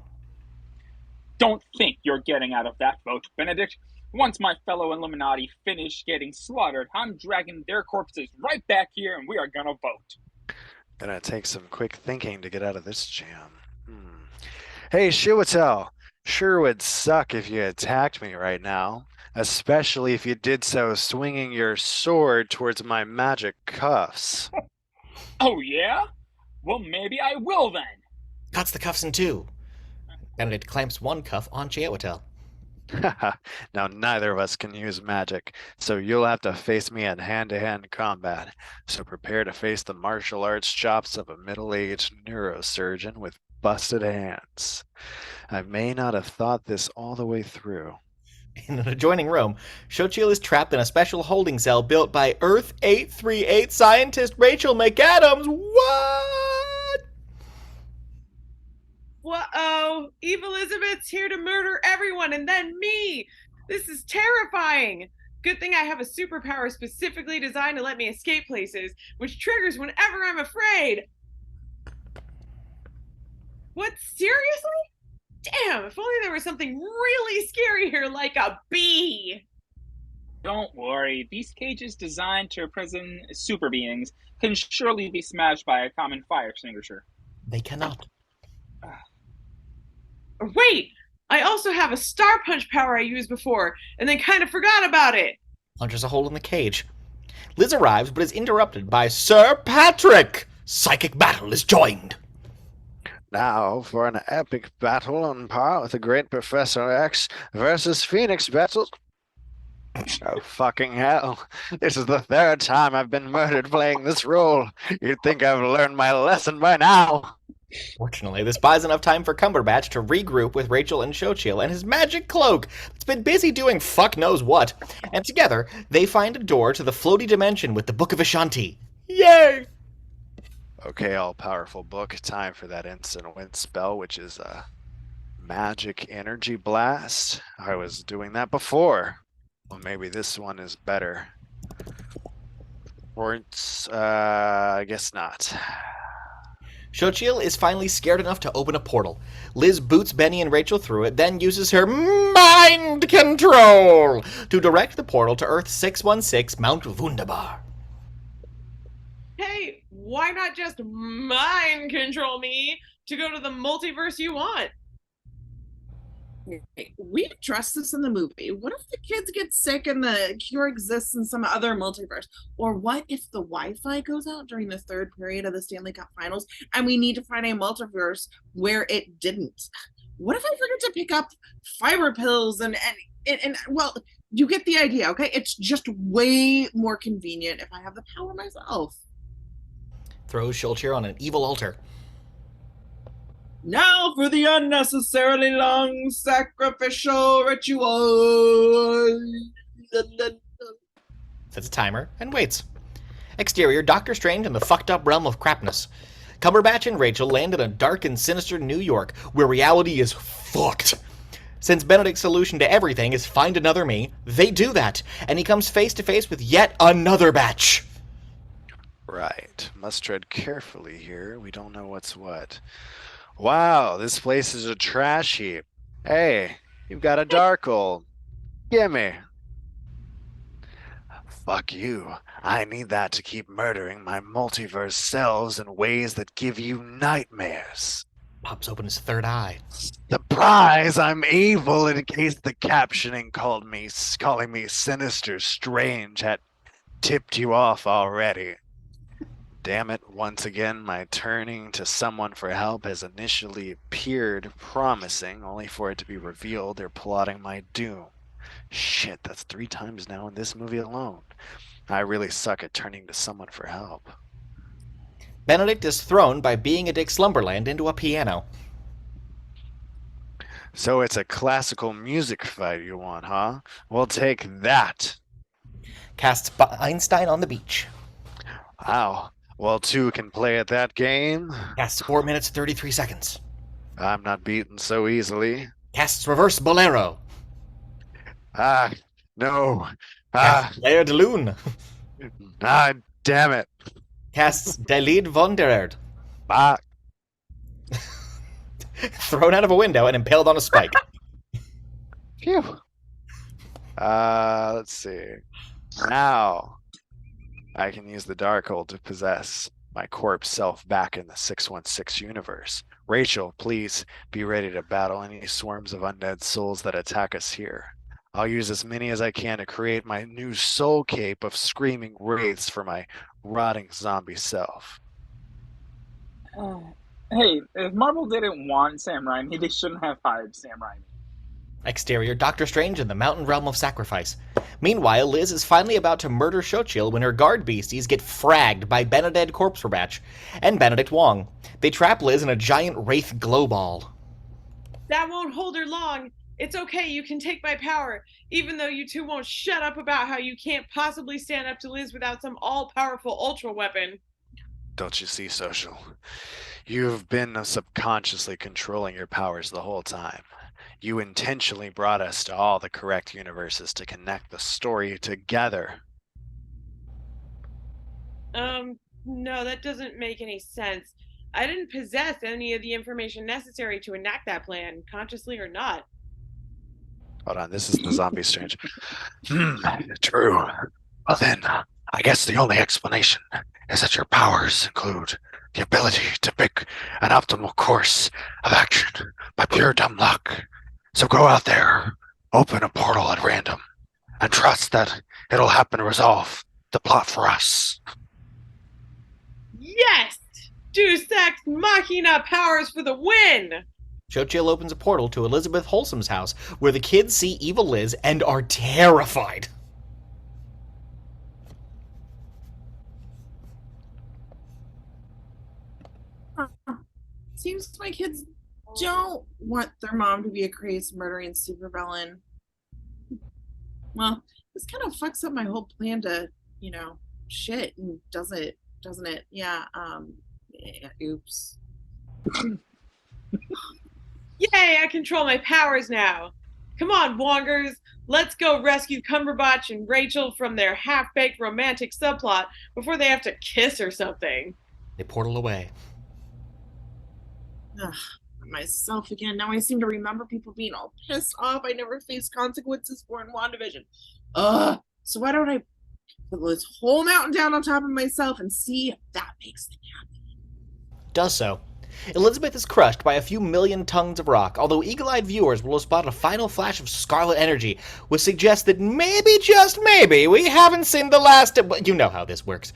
Don't think you're getting out of that vote, Benedict. Once my fellow Illuminati finish getting slaughtered, I'm dragging their corpses right back here and we are gonna vote. Gonna take some quick thinking to get out of this jam. Hey, Chiwetel. Sure would suck if you attacked me right now, especially if you did so swinging your sword towards my magic cuffs. Oh yeah? Well, maybe I will then. Cuts the cuffs in two. Benedict clamps one cuff on Chiwetel. Now neither of us can use magic, so you'll have to face me in hand-to-hand combat. So prepare to face the martial arts chops of a middle-aged neurosurgeon with busted hands. I may not have thought this all the way through. In an adjoining room, Xochitl is trapped in a special holding cell built by Earth 838 scientist Rachel McAdams. What? Whoa! Eve Elizabeth's here to murder everyone and then me! This is terrifying! Good thing I have a superpower specifically designed to let me escape places, which triggers whenever I'm afraid! What, seriously? Damn, if only there was something really scary here, like a bee! Don't worry, these cages designed to imprison super beings can surely be smashed by a common fire extinguisher. They cannot. Wait! I also have a star punch power I used before, and then kind of forgot about it! Punches a hole in the cage. Liz arrives, but is interrupted by Sir Patrick! Psychic battle is joined! Now for an epic battle on par with the great Professor X versus Phoenix battle. Oh, fucking hell. This is the third time I've been murdered playing this role. You'd think I've learned my lesson by now. Fortunately, this buys enough time for Cumberbatch to regroup with Rachel and Xochitl and his magic cloak that's been busy doing fuck knows what, and together they find a door to the floaty dimension with the Book of Ashanti. Yay! Okay, all-powerful book, time for that instant wind spell, which is a magic energy blast. I was doing that before. Well, maybe this one is better. Or it's, I guess not. Xochitl is finally scared enough to open a portal. Liz boots Benny and Rachel through it, then uses her mind control to direct the portal to Earth 616, Mount Wunderbar. Hey, why not just mind control me to go to the multiverse you want? We addressed this in the movie. What if the kids get sick and the cure exists in some other multiverse? Or what if the Wi-Fi goes out during the third period of the Stanley Cup Finals and we need to find a multiverse where it didn't? What if I forget to pick up fiber pills and well, You get the idea, okay? It's just way more convenient if I have the power myself. Throws Schulcher on an evil altar. Now for the unnecessarily long sacrificial ritual. Sets a timer and waits. Exterior, Doctor Strange in the fucked up realm of crapness. Cumberbatch and Rachel land in a dark and sinister New York where reality is fucked. Since Benedict's solution to everything is find another me, they do that, and he comes face to face with yet another batch. Right. Must tread carefully here. We don't know what's what. Wow, this place is a trash heap. Hey, you've got a Darkhold. Gimme. Fuck you. I need that to keep murdering my multiverse selves in ways that give you nightmares. Pops open his third eye. Surprise! I'm evil in case the captioning calling me sinister strange had tipped you off already. Damn it, once again, my turning to someone for help has initially appeared promising, only for it to be revealed they're plotting my doom. Shit, that's 3 times now in this movie alone. I really suck at turning to someone for help. Benedict is thrown by being a Dick Slumberland into a piano. So it's a classical music fight you want, huh? We'll take that. Casts Einstein on the beach. Wow. Well, 2 can play at that game. Casts 4 minutes 33 seconds. I'm not beaten so easily. Casts Reverse Bolero. No. Casts Lair de Lune. Damn it. Casts Der Lied von der Erde. Thrown out of a window and impaled on a spike. Phew. Let's see. Now, I can use the Darkhold to possess my corpse self back in the 616 universe. Rachel, please be ready to battle any swarms of undead souls that attack us here. I'll use as many as I can to create my new soul cape of screaming wraiths for my rotting zombie self. Hey, if Marvel didn't want Sam Raimi, they shouldn't have hired Sam Raimi. Exterior, Doctor Strange in the mountain realm of sacrifice. Meanwhile, Liz is finally about to murder Xochitl when her guard beasties get fragged by Benedict Corpsebatch and Benedict Wong. They trap Liz in a giant wraith glow ball. That won't hold her long. It's okay, you can take my power, even though you two won't shut up about how you can't possibly stand up to Liz without some all-powerful ultra weapon. Don't you see, Social? You've been subconsciously controlling your powers the whole time. You intentionally brought us to all the correct universes to connect the story together. No, that doesn't make any sense. I didn't possess any of the information necessary to enact that plan, consciously or not. Hold on, this is the zombie Strange. True. Well then, I guess the only explanation is that your powers include the ability to pick an optimal course of action by pure dumb luck. So go out there, open a portal at random, and trust that it'll happen to resolve the plot for us. Yes! Deus Ex Machina powers for the win! Xochitl opens a portal to Elizabeth Wholesom's house, where the kids see evil Liz and are terrified. Seems my kids don't want their mom to be a crazy murdering supervillain. Well, this kind of fucks up my whole plan to, shit, and doesn't it? Yeah, oops. Yay, I control my powers now. Come on, Wongers. Let's go rescue Cumberbatch and Rachel from their half-baked romantic subplot before they have to kiss or something. They portal away. Ugh, myself again. Now I seem to remember people being all pissed off I never faced consequences for in WandaVision. So why don't I put this whole mountain down on top of myself and see if that makes them happy? Does so. Elizabeth is crushed by a few million tons of rock, although eagle-eyed viewers will spot a final flash of scarlet energy, which suggests that maybe, just maybe, we haven't seen the last of... You know how this works.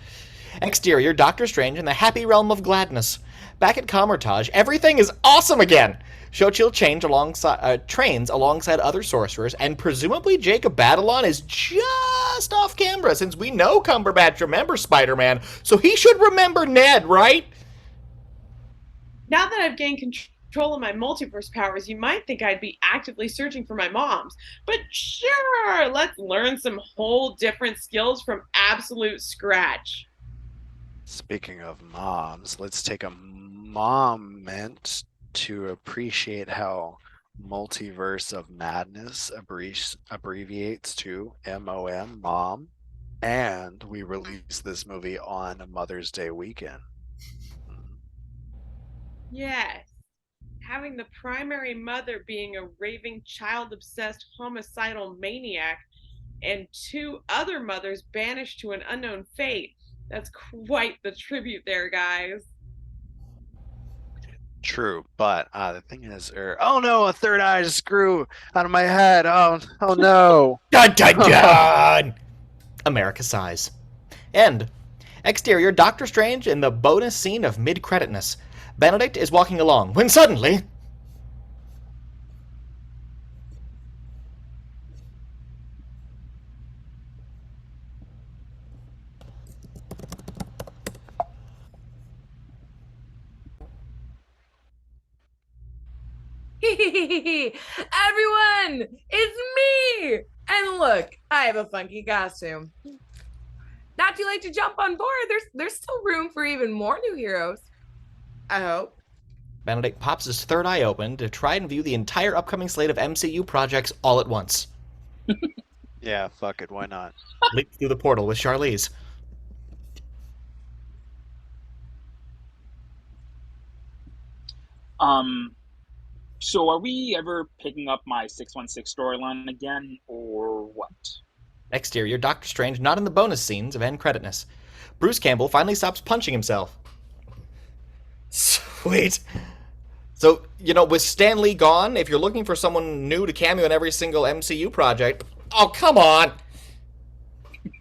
Exterior, Doctor Strange in the happy realm of gladness. Back at Comertage, everything is awesome again. Xochitl trains alongside other sorcerers, and presumably Jacob Batalon is just off camera, since we know Cumberbatch remembers Spider-Man, so he should remember Ned, right? Now that I've gained control of my multiverse powers, you might think I'd be actively searching for my moms. But sure, let's learn some whole different skills from absolute scratch. Speaking of moms, let's take a moment to appreciate how Multiverse of Madness abbreviates to MOM, mom, and we release this movie on Mother's Day weekend. Yes. Having the primary mother being a raving, child-obsessed, homicidal maniac, and two other mothers banished to an unknown fate. That's quite the tribute there, guys. True, but the thing is, oh no, a third eye just grew out of my head. Oh no. Dun dun dun! America sighs. End. Exterior, Doctor Strange in the bonus scene of mid-creditness. Benedict is walking along, when suddenly... Everyone, it's me! And look, I have a funky costume. Not too late to jump on board. There's still room for even more new heroes. I hope. Benedict pops his third eye open to try and view the entire upcoming slate of MCU projects all at once. Yeah, fuck it, why not? Leap through the portal with Charlize. So are we ever picking up my 616 storyline again, or what? Exterior, Doctor Strange not in the bonus scenes of end creditness. Bruce Campbell finally stops punching himself. Sweet. So, with Stan Lee gone, if you're looking for someone new to cameo in every single MCU project, oh, come on!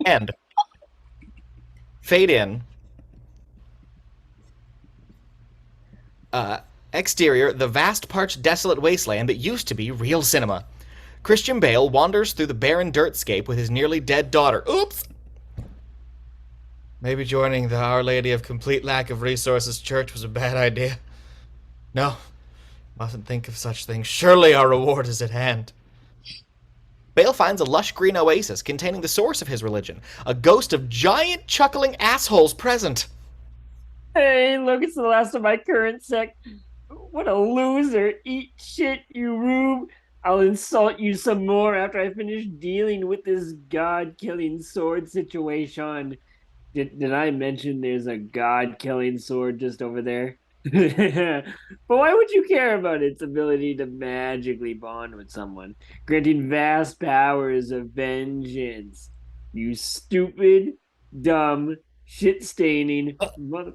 End. Fade in. Exterior, the vast, parched, desolate wasteland that used to be real cinema. Christian Bale wanders through the barren dirtscape with his nearly dead daughter. Oops! Maybe joining the Our Lady of Complete Lack of Resources church was a bad idea. No, mustn't think of such things. Surely our reward is at hand. Bale finds a lush green oasis containing the source of his religion, a ghost of giant chuckling assholes present. Hey, look, it's the last of my current sect. What a loser. Eat shit, you rube. I'll insult you some more after I finish dealing with this god-killing sword situation. Did I mention there's a god-killing sword just over there? But why would you care about its ability to magically bond with someone, granting vast powers of vengeance? You stupid, dumb, shit-staining mother...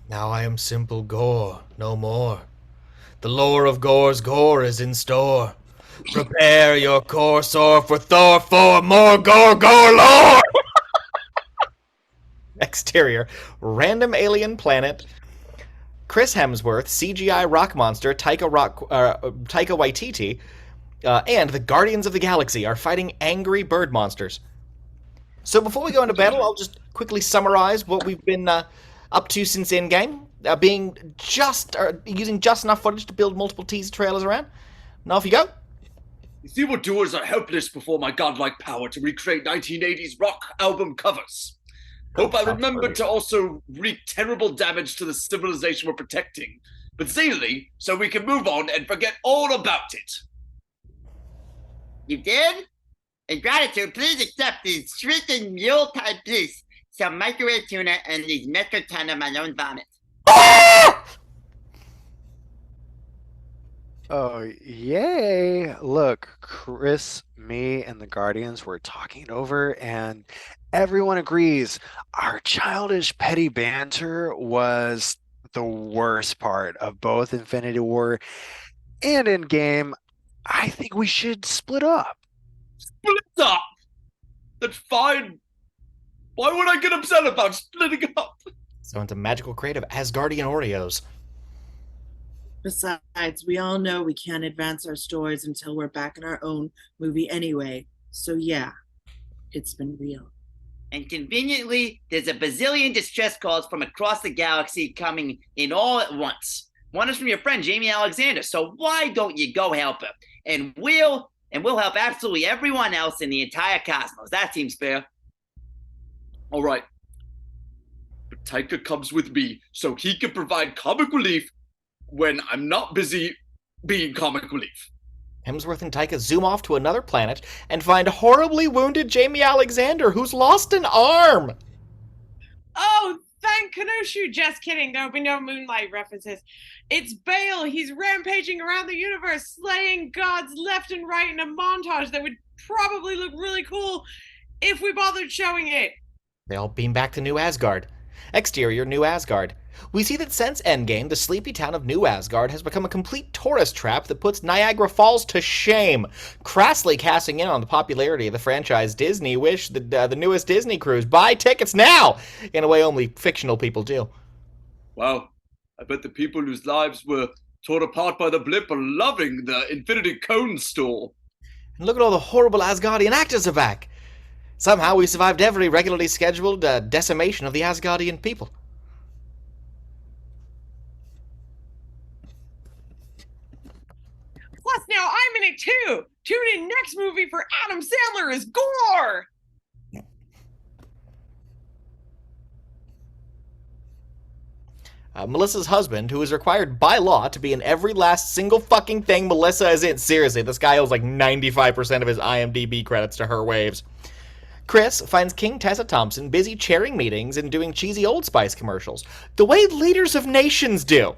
Now I am simple gore, no more. The lore of Gore's gore is in store. Prepare your core sore for Thor 4 more gore lore! Exterior, random alien planet. Chris Hemsworth, CGI rock monster Taika Waititi, and the Guardians of the Galaxy are fighting angry bird monsters. So before we go into battle, I'll just quickly summarize what we've been up to since Endgame, using just enough footage to build multiple teaser trailers around. Now off you go. These evildoers are helpless before my godlike power to recreate 1980s rock album covers. Hope I remembered to also wreak terrible damage to the civilization we're protecting, but zanily, so we can move on and forget all about it. You did? In gratitude, please accept these shrieking Yuletide bliss, some microwave tuna, and these metric ton of my own vomit. Oh, yay. Look, Chris, me, and the Guardians were talking over, and everyone agrees our childish, petty banter was the worst part of both Infinity War and Endgame. I think we should split up. Split up? That's fine. Why would I get upset about splitting up? So it's a magical crate of Asgardian Oreos. Besides, we all know we can't advance our stories until we're back in our own movie anyway. So yeah, it's been real. And conveniently, there's a bazillion distress calls from across the galaxy coming in all at once. One is from your friend Jamie Alexander, so why don't you go help her? And we'll help absolutely everyone else in the entire cosmos. That seems fair. All right. But Taika comes with me so he can provide comic relief when I'm not busy being comic relief. Hemsworth and Taika zoom off to another planet and find horribly wounded Jamie Alexander, who's lost an arm. Oh, thank Kenosha. Just kidding. There'll be no Moonlight references. It's Bale. He's rampaging around the universe, slaying gods left and right in a montage that would probably look really cool if we bothered showing it. They all beam back to New Asgard. Exterior, New Asgard. We see that since Endgame, the sleepy town of New Asgard has become a complete tourist trap that puts Niagara Falls to shame, crassly casting in on the popularity of the franchise Disney wish the newest Disney cruise. Buy tickets now! In a way only fictional people do. Wow. I bet the people whose lives were torn apart by the blip are loving the Infinity Cone store. And look at all the horrible Asgardian actors are back. Somehow we survived every regularly scheduled decimation of the Asgardian people. Plus, now I'm in it too. Tune in next movie for Adam Sandler as Gore. Melissa's husband, who is required by law to be in every last single fucking thing Melissa is in. Seriously, this guy owes like 95% of his IMDb credits to her waves. Chris finds King Tessa Thompson busy chairing meetings and doing cheesy Old Spice commercials, the way leaders of nations do.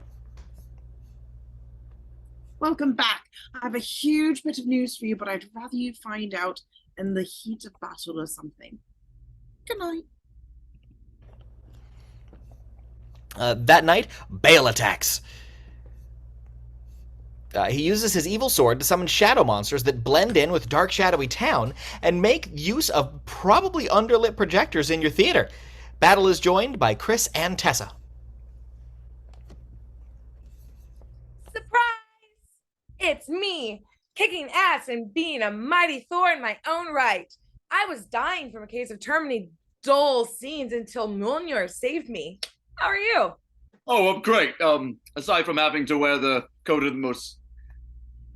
Welcome back. I have a huge bit of news for you, but I'd rather you find out in the heat of battle or something. Good night. That night, Bale attacks. He uses his evil sword to summon shadow monsters that blend in with dark, shadowy town and make use of probably underlit projectors in your theater. Battle is joined by Chris and Tessa. Surprise! It's me, kicking ass and being a mighty Thor in my own right. I was dying from a case of terminally dull scenes until Mjolnir saved me. How are you? Oh, I'm great. Aside from having to wear the coat of the most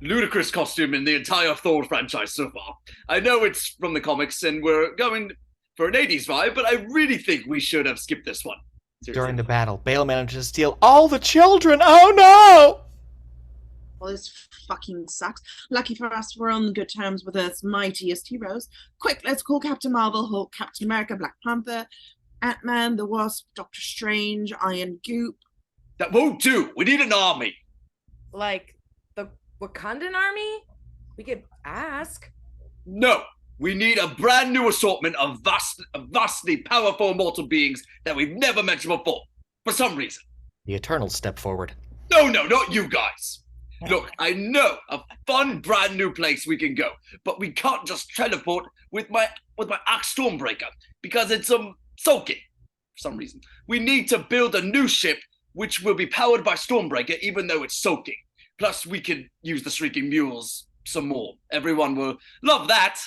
ludicrous costume in the entire Thor franchise so far. I know it's from the comics and we're going for an 80s vibe, but I really think we should have skipped this one. Seriously. During the battle, Bale manages to steal all the children. Oh no! Well, this fucking sucks. Lucky for us, we're on good terms with Earth's mightiest heroes. Quick, let's call Captain Marvel, Hulk, Captain America, Black Panther, Ant-Man, the Wasp, Doctor Strange, Iron Goop. That won't do. We need an army. Like the Wakandan army? We could ask. No, we need a brand new assortment of vastly powerful mortal beings that we've never mentioned before, for some reason. The Eternals step forward. No, not you guys. Look, I know a fun brand new place we can go, but we can't just teleport with my Axe Stormbreaker because it's sulking for some reason. We need to build a new ship which will be powered by Stormbreaker even though it's sulking. Plus we can use the Shrieking Mules some more. Everyone will love that.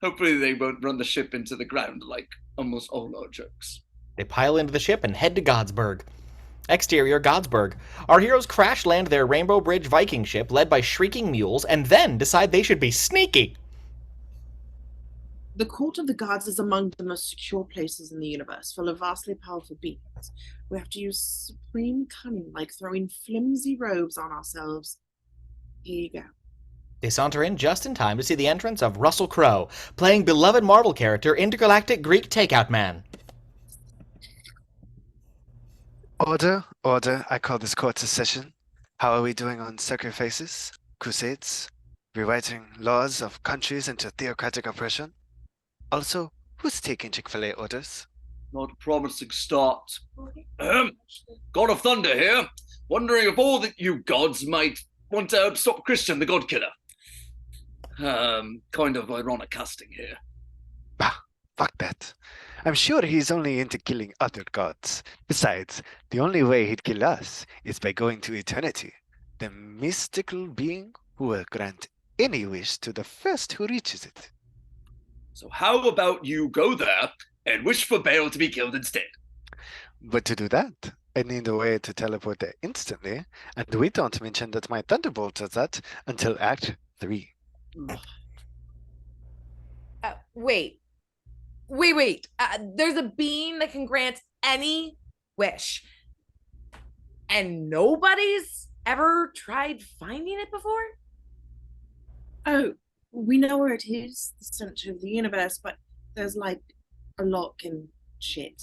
Hopefully they won't run the ship into the ground like almost all our jokes. They pile into the ship and head to Godsburg. Exterior, Godsburg. Our heroes crash land their Rainbow Bridge Viking ship led by shrieking mules and then decide they should be sneaky. The Court of the Gods is among the most secure places in the universe, full of vastly powerful beings. We have to use supreme cunning, like throwing flimsy robes on ourselves. Here you go. They saunter in just in time to see the entrance of Russell Crowe, playing beloved Marvel character Intergalactic Greek Takeout Man. Order, order. I call this court to session. How are we doing on sacrifices, crusades, rewriting laws of countries into theocratic oppression? Also, who's taking Chick-fil-A orders? Not a promising start. God of Thunder here. Wondering if all that you gods might want to help stop Christian, the God Killer. Kind of ironic casting here. Bah, fuck that. I'm sure he's only into killing other gods. Besides, the only way he'd kill us is by going to eternity, the mystical being who will grant any wish to the first who reaches it. So how about you go there and wish for Bale to be killed instead? But to do that, I need a way to teleport there instantly, and we don't mention that my Thunderbolt does that until Act 3. Wait. There's a being that can grant any wish. And nobody's ever tried finding it before? Oh, we know where it is, the center of the universe, but there's like a lock and shit.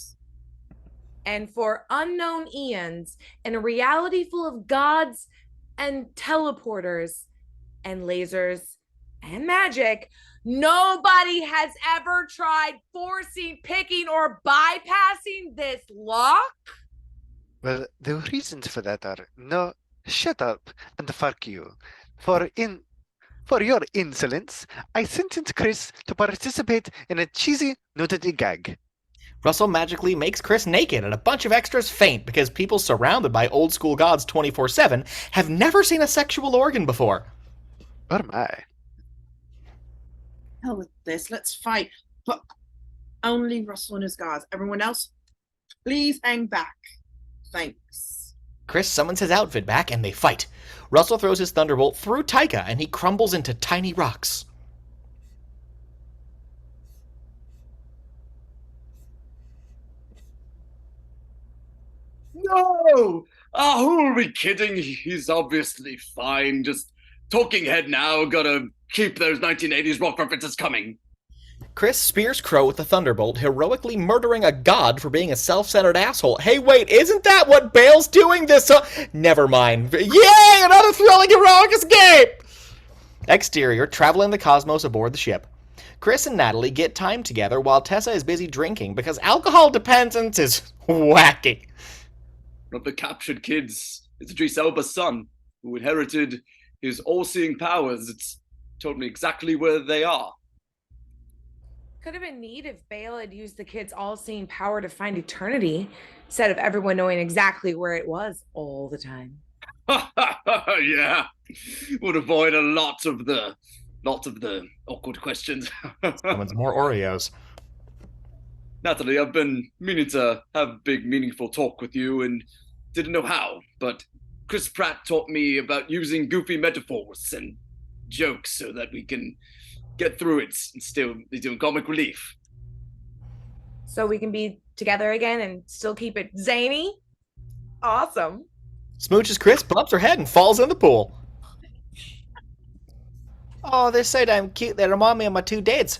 And for unknown eons, in a reality full of gods and teleporters and lasers and magic, nobody has ever tried forcing, picking, or bypassing this lock? Well, the reasons for that are no, shut up and fuck you. For your insolence, I sentenced Chris to participate in a cheesy nudity gag. Russell magically makes Chris naked and a bunch of extras faint because people surrounded by old school gods 24/7 have never seen a sexual organ before. Or my. Hell with this, let's fight. But only Russell and his guards. Everyone else, please hang back. Thanks. Chris summons his outfit back and they fight. Russell throws his thunderbolt through Taika and he crumbles into tiny rocks. No! Who are we kidding? He's obviously fine. Just talking head now. Gotta keep those 1980s rock references coming. Chris spears Crow with the thunderbolt, heroically murdering a god for being a self-centered asshole. Hey, wait, isn't that what Bale's doing this? Never mind. Yay! Another thrilling heroic escape! Exterior, traveling the cosmos aboard the ship. Chris and Natalie get time together while Tessa is busy drinking because alcohol dependence is wacky. One of the captured kids is Idris Elba's son, who inherited his all-seeing powers. It's told me exactly where they are. Could have been neat if Bale had used the kid's all-seeing power to find eternity, instead of everyone knowing exactly where it was all the time. Yeah, would avoid a lot of the awkward questions. Someone's more Oreos. Natalie, I've been meaning to have a big, meaningful talk with you and didn't know how, but Chris Pratt taught me about using goofy metaphors and jokes so that we can get through it and still be doing comic relief. So we can be together again and still keep it zany? Awesome. Smooches Chris, bumps her head, and falls in the pool. Oh, they're so damn cute. They remind me of my two dads.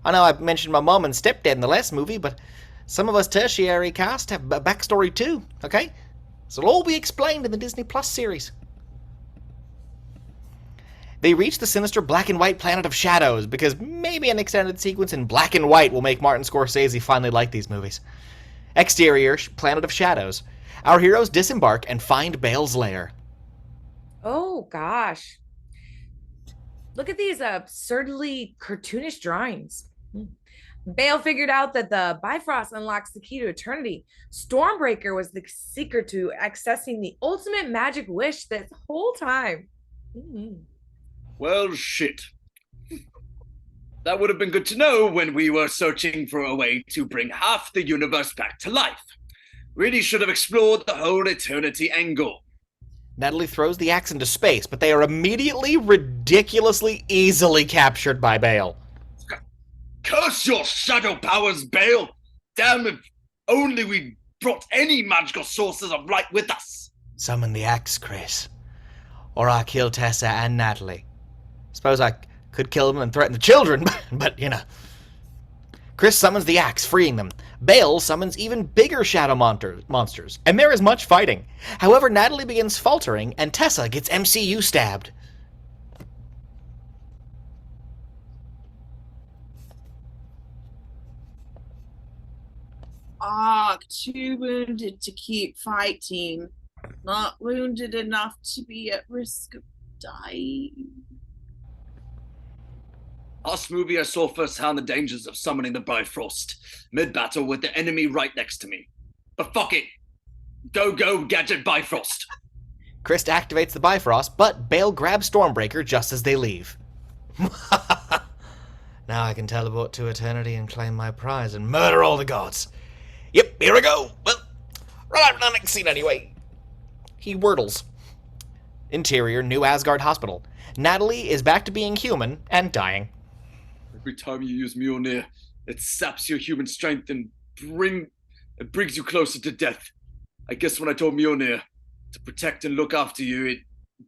I know I mentioned my mom and stepdad in the last movie, but some of us tertiary cast have a backstory too, okay? So it'll all be explained in the Disney Plus series. They reach the sinister black and white planet of shadows because maybe an extended sequence in black and white will make Martin Scorsese finally like these movies. Exterior, planet of shadows. Our heroes disembark and find Bale's lair. Oh, gosh. Look at these absurdly cartoonish drawings. Bale figured out that the Bifrost unlocks the key to eternity. Stormbreaker was the secret to accessing the ultimate magic wish this whole time. Well, shit. That would have been good to know when we were searching for a way to bring half the universe back to life. Really should have explored the whole eternity angle. Natalie throws the axe into space, but they are immediately ridiculously easily captured by Bale. Curse your shadow powers, Bale! Damn, if only we brought any magical sources of light with us. Summon the axe, Chris. Or I'll kill Tessa and Natalie. Suppose I could kill them and threaten the children, but you know. Chris summons the axe, freeing them. Bale summons even bigger shadow monsters, and there is much fighting. However, Natalie begins faltering, and Tessa gets MCU stabbed. Too wounded to keep fighting. Not wounded enough to be at risk of dying. Last movie I saw firsthand the dangers of summoning the Bifrost, mid-battle with the enemy right next to me. But fuck it. Go, Gadget Bifrost. Chris activates the Bifrost, but Bale grabs Stormbreaker just as they leave. Now I can teleport to eternity and claim my prize and murder all the gods. Yep, here we go. Well, right out the next scene anyway. He wordles. Interior, New Asgard Hospital. Natalie is back to being human and dying. Every time you use Mjolnir, it saps your human strength and it brings you closer to death. I guess when I told Mjolnir to protect and look after you, it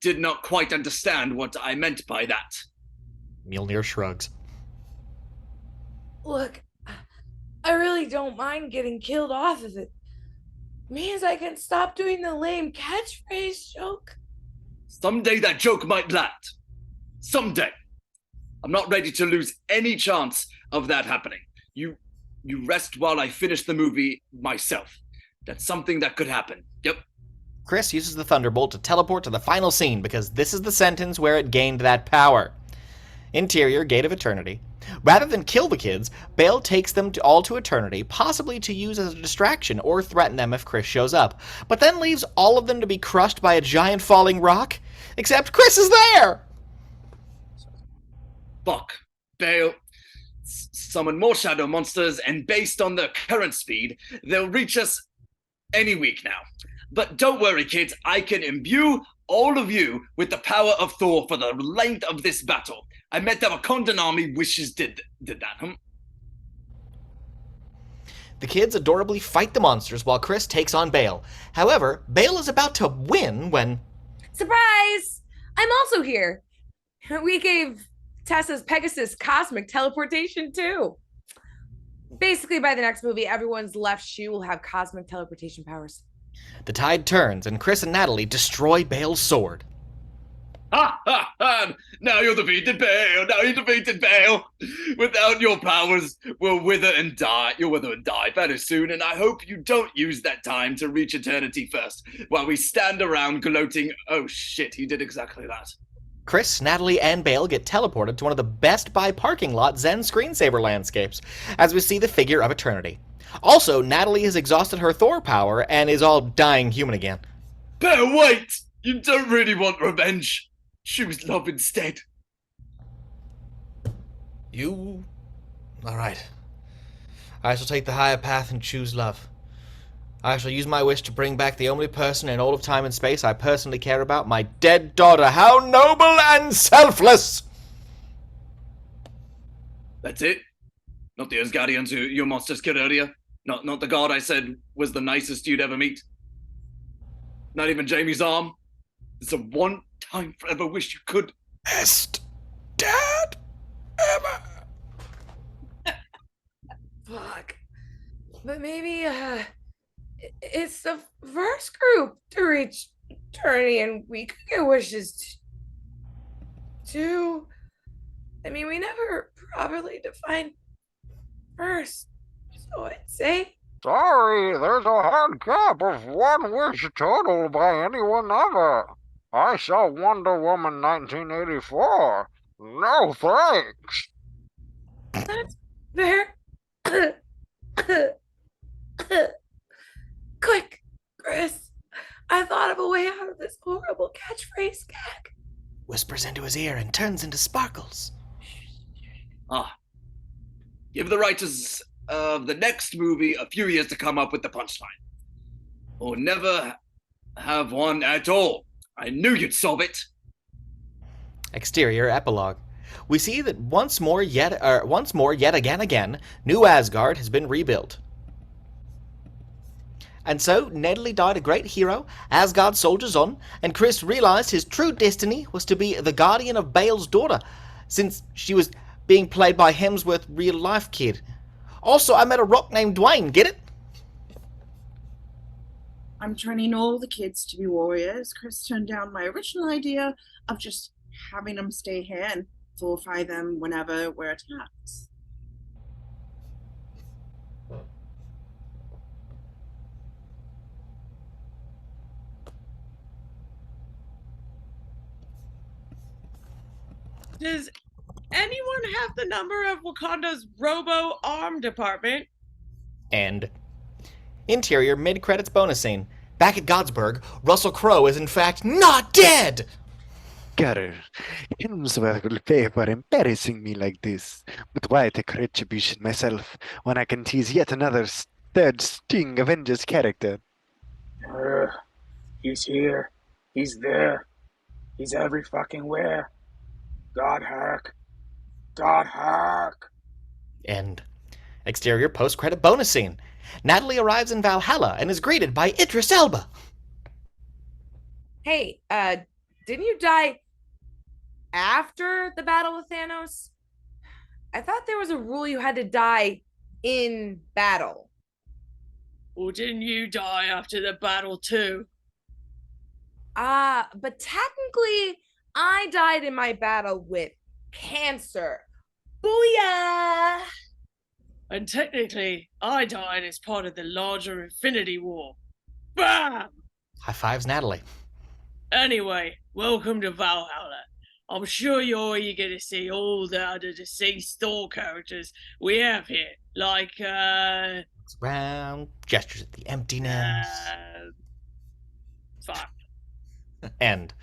did not quite understand what I meant by that. Mjolnir shrugs. Look, I really don't mind getting killed off if it means I can stop doing the lame catchphrase joke. Someday that joke might land. Someday. I'm not ready to lose any chance of that happening. You rest while I finish the movie myself. That's something that could happen. Yep. Chris uses the Thunderbolt to teleport to the final scene because this is the sentence where it gained that power. Interior, Gate of Eternity. Rather than kill the kids, Bale takes them all to Eternity, possibly to use as a distraction or threaten them if Chris shows up, but then leaves all of them to be crushed by a giant falling rock, except Chris is there! Fuck. Bale. Summon more shadow monsters, and based on the current speed, they'll reach us any week now. But don't worry, kids, I can imbue all of you with the power of Thor for the length of this battle. I bet the Wakandan army wishes did that. The kids adorably fight the monsters while Chris takes on Bale. However, Bale is about to win when... Surprise! I'm also here. We gave Tessa's Pegasus cosmic teleportation too. Basically, by the next movie, everyone's left shoe will have cosmic teleportation powers. The tide turns, and Chris and Natalie destroy Bale's sword. Ha ha ha! Now you're defeated, Bale! Now you're defeated, Bale! Without your powers, we'll wither and die. You'll wither and die very soon, and I hope you don't use that time to reach eternity first, while we stand around gloating, oh shit, he did exactly that. Chris, Natalie, and Bale get teleported to one of the Best Buy parking lot Zen screensaver landscapes, as we see the figure of Eternity. Also, Natalie has exhausted her Thor power and is all dying human again. Bale, wait! You don't really want revenge. Choose love instead. You... Alright. I shall take the higher path and choose love. I shall use my wish to bring back the only person in all of time and space I personally care about, my dead daughter. How noble and selfless! That's it? Not the Asgardians who your monsters killed earlier? Not the god I said was the nicest you'd ever meet? Not even Jamie's arm? It's a one-time forever wish you could. Best dad ever. Fuck. But maybe, it's the first group to reach eternity, and we could get wishes too. I mean, we never properly defined first, so I'd say. Sorry, there's a hard cap of one wish total by anyone ever. I saw Wonder Woman 1984. No thanks. That's fair. Quick, Chris. I thought of a way out of this horrible catchphrase gag. Whispers into his ear and turns into sparkles. Give the writers of the next movie a few years to come up with the punchline. Or never have one at all. I knew you'd solve it. Exterior epilogue. We see that once more yet again, New Asgard has been rebuilt. And so, Natalie died a great hero, Asgard soldiers on, and Chris realized his true destiny was to be the guardian of Bale's daughter, since she was being played by Hemsworth's real-life kid. Also, I met a rock named Dwayne, get it? I'm training all the kids to be warriors. Chris turned down my original idea of just having them stay here and fortify them whenever we're attacked. Does anyone than half the number of Wakanda's robo-arm department. And interior mid-credits bonus scene. Back at Godsburg, Russell Crowe is in fact not dead! Girl, Hemsworth will pay for embarrassing me like this. But why take retribution myself when I can tease yet another third Sting Avengers character? He's here. He's there. He's every fucking where. God hack. God hack. End. Exterior post-credit bonus scene. Natalie arrives in Valhalla and is greeted by Idris Elba. Hey, didn't you die after the battle with Thanos? I thought there was a rule you had to die in battle. Or didn't you die after the battle too? But technically, I died in my battle with cancer. Booyah! And technically, I died as part of the larger Infinity War. Bam! High fives, Natalie. Anyway, welcome to Valhalla. I'm sure you're eager to see all the other deceased Thor characters we have here, like, Round gestures at the emptiness. Fuck. End.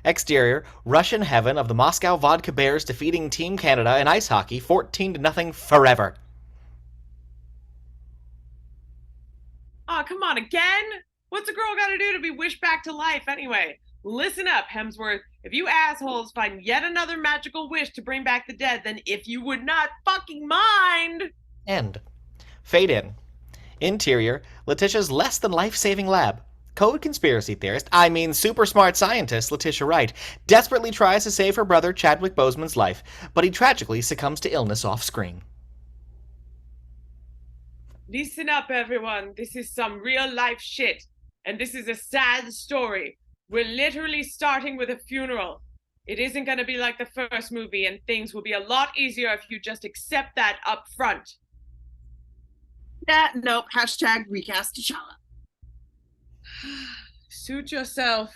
Exterior, Russian heaven of the Moscow Vodka Bears defeating Team Canada in ice hockey 14-0 forever. Oh, come on, again? What's a girl gotta do to be wished back to life anyway? Listen up, Hemsworth. If you assholes find yet another magical wish to bring back the dead, then if you would not fucking mind... End. Fade in. Interior, Letitia's less than life-saving lab. Code conspiracy theorist, super smart scientist Letitia Wright, desperately tries to save her brother Chadwick Boseman's life, but he tragically succumbs to illness off-screen. Listen up, everyone. This is some real-life shit. And this is a sad story. We're literally starting with a funeral. It isn't going to be like the first movie, and things will be a lot easier if you just accept that up front. Nope. Hashtag recast T'Challa. Suit yourself.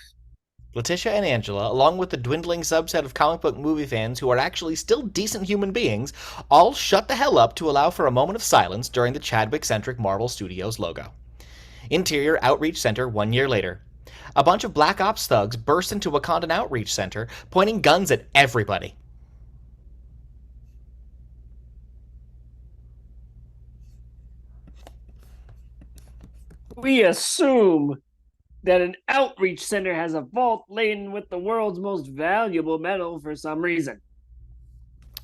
Letitia and Angela, along with the dwindling subset of comic book movie fans who are actually still decent human beings, all shut the hell up to allow for a moment of silence during the Chadwick-centric Marvel Studios logo. Interior Outreach Center 1 year later. A bunch of Black Ops thugs burst into Wakandan Outreach Center, pointing guns at everybody. We assume that an outreach center has a vault laden with the world's most valuable metal for some reason.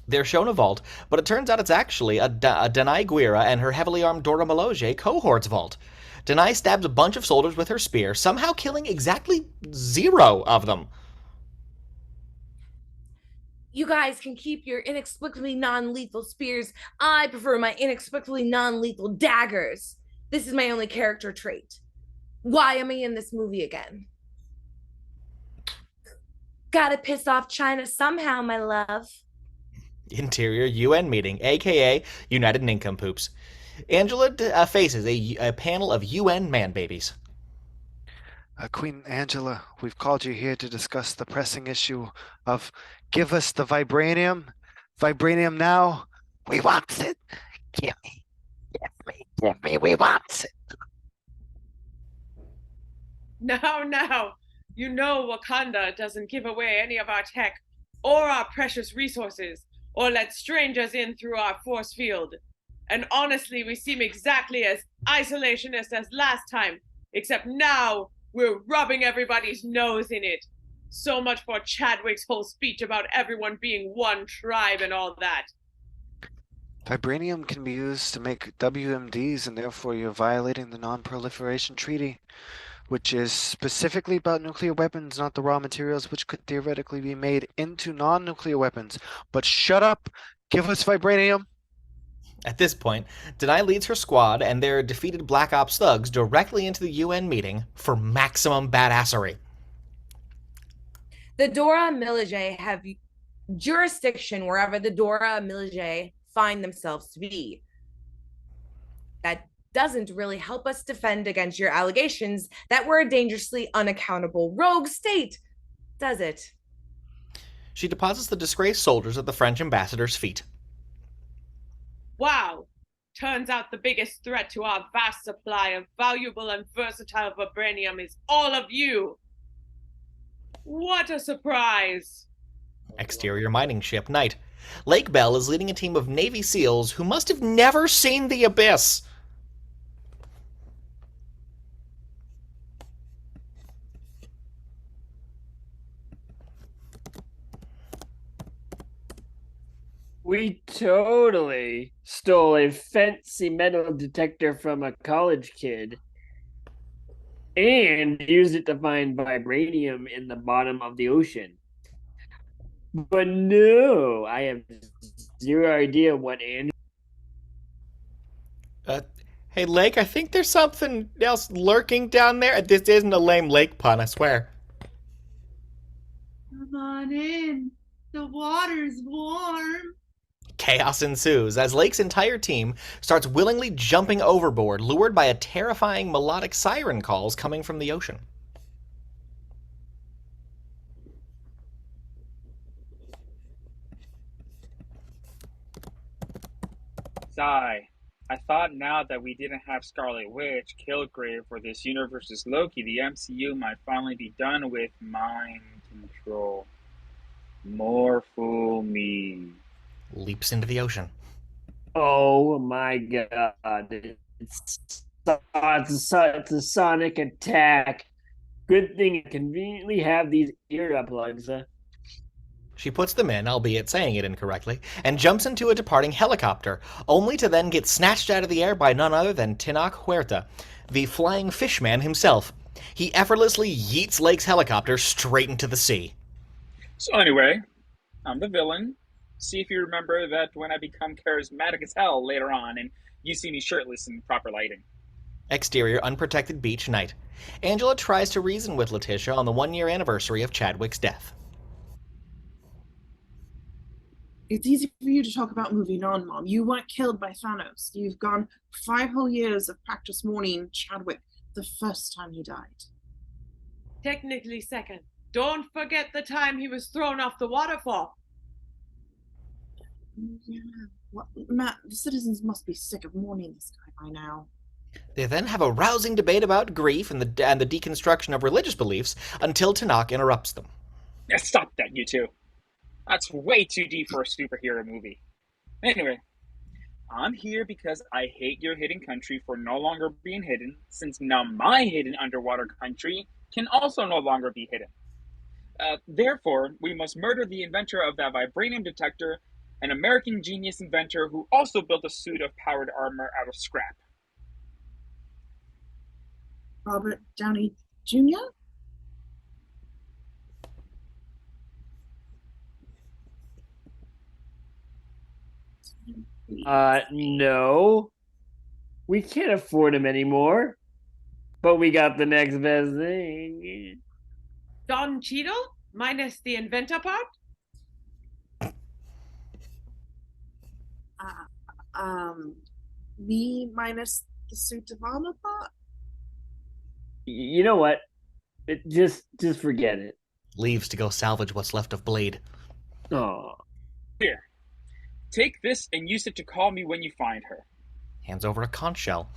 They're shown a vault, but it turns out it's actually a Denai Guira and her heavily armed Dora Milaje cohort's vault. Denai stabs a bunch of soldiers with her spear, somehow killing exactly 0 of them. You guys can keep your inexplicably non-lethal spears. I prefer my inexplicably non-lethal daggers. This is my only character trait. Why am I in this movie again? Gotta piss off China somehow, my love. Interior UN meeting, aka United Nincompoops. Angela faces a panel of UN man-babies. Queen Angela, we've called you here to discuss the pressing issue of give us the vibranium. Vibranium now. We want it. Give me. Give me. We want it. No. You know Wakanda doesn't give away any of our tech or our precious resources or let strangers in through our force field. And honestly, we seem exactly as isolationist as last time, except now we're rubbing everybody's nose in it. So much for Chadwick's whole speech about everyone being one tribe and all that. Vibranium can be used to make WMDs, and therefore you're violating the Non-Proliferation Treaty, which is specifically about nuclear weapons, not the raw materials which could theoretically be made into non-nuclear weapons. But shut up! Give us vibranium! At this point, Denai leads her squad and their defeated Black Ops thugs directly into the UN meeting for maximum badassery. The Dora Milaje have jurisdiction wherever the Dora Milaje find themselves to be. That doesn't really help us defend against your allegations that we're a dangerously unaccountable rogue state, does it? She deposits the disgraced soldiers at the French ambassador's feet. Wow. Turns out the biggest threat to our vast supply of valuable and versatile vibranium is all of you. What a surprise. Exterior mining ship, night. Lake Bell is leading a team of Navy SEALs who must have never seen the abyss. We totally stole a fancy metal detector from a college kid and used it to find vibranium in the bottom of the ocean. But no, I have zero idea what Andrew. Hey, Lake, I think there's something else lurking down there. This isn't a lame lake pun, I swear. Come on in. The water's warm. Chaos ensues as Lake's entire team starts willingly jumping overboard, lured by a terrifying melodic siren calls coming from the ocean. Sigh. I thought now that we didn't have Scarlet Witch, Kilgrave, or this universe's Loki, the MCU might finally be done with mind control. More fool me. Leaps into the ocean. Oh my god. It's a sonic attack. Good thing you conveniently have these earplugs. She puts them in, albeit saying it incorrectly, and jumps into a departing helicopter, only to then get snatched out of the air by none other than Tenoch Huerta, the flying fishman himself. He effortlessly yeets Lake's helicopter straight into the sea. So anyway, I'm the villain. See if you remember that when I become charismatic as hell later on and you see me shirtless in proper lighting. Exterior unprotected beach, night. Angela tries to reason with Letitia on the 1-year anniversary of Chadwick's death. It's easy for you to talk about moving on, Mom. You weren't killed by Thanos. You've gone 5 whole years of practice mourning Chadwick the first time he died. Technically second. Don't forget the time he was thrown off the waterfall. Yeah. Well, Matt, the citizens must be sick of mourning this guy by now. They then have a rousing debate about grief and the deconstruction of religious beliefs until Tenoch interrupts them. Yeah, stop that, you two. That's way too deep for a superhero movie. Anyway, I'm here because I hate your hidden country for no longer being hidden, since now my hidden underwater country can also no longer be hidden. Therefore, we must murder the inventor of that vibranium detector, an American genius inventor who also built a suit of powered armor out of scrap. Robert Downey Jr.? No. We can't afford him anymore. But we got the next best thing. Don Cheadle? Minus the inventor part? Me minus the suit of armor part? You know what? Just forget it. Leaves to go salvage what's left of Blade. Oh. Here, take this and use it to call me when you find her. Hands over a conch shell.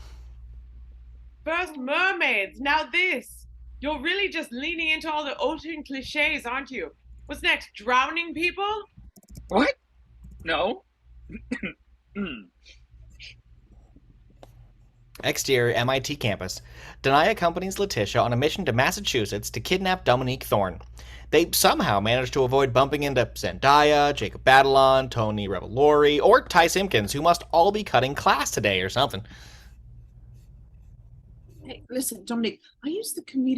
First mermaids, now this. You're really just leaning into all the ocean cliches, aren't you? What's next, drowning people? What? No. Exterior MIT campus. Denia accompanies Letitia on a mission to Massachusetts to kidnap Dominique Thorne. They somehow manage to avoid bumping into Zendaya, Jacob Batalon, Tony Revolori, or Ty Simpkins, who must all be cutting class today or something. Hey, listen, Dominic, I used to be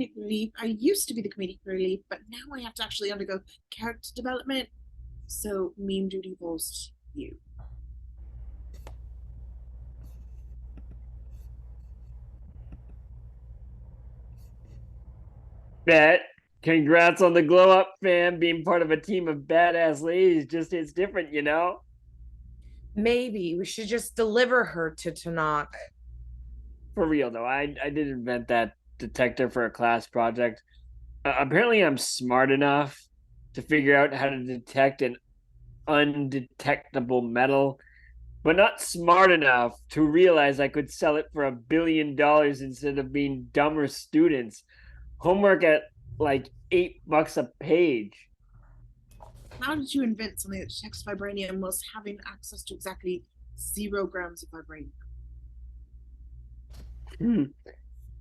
the comedic relief, but now I have to actually undergo character development. So meme duty falls to you. Bet. Congrats on the glow up, fam. Being part of a team of badass ladies just hits different, you know? Maybe we should just deliver her to Tenoch. For real, though, I did invent that detector for a class project. Apparently, I'm smart enough to figure out how to detect an undetectable metal, but not smart enough to realize I could sell it for $1 billion instead of being dumber students. Homework at like $8 a page. How did you invent something that detects vibranium whilst having access to exactly 0 grams of vibranium?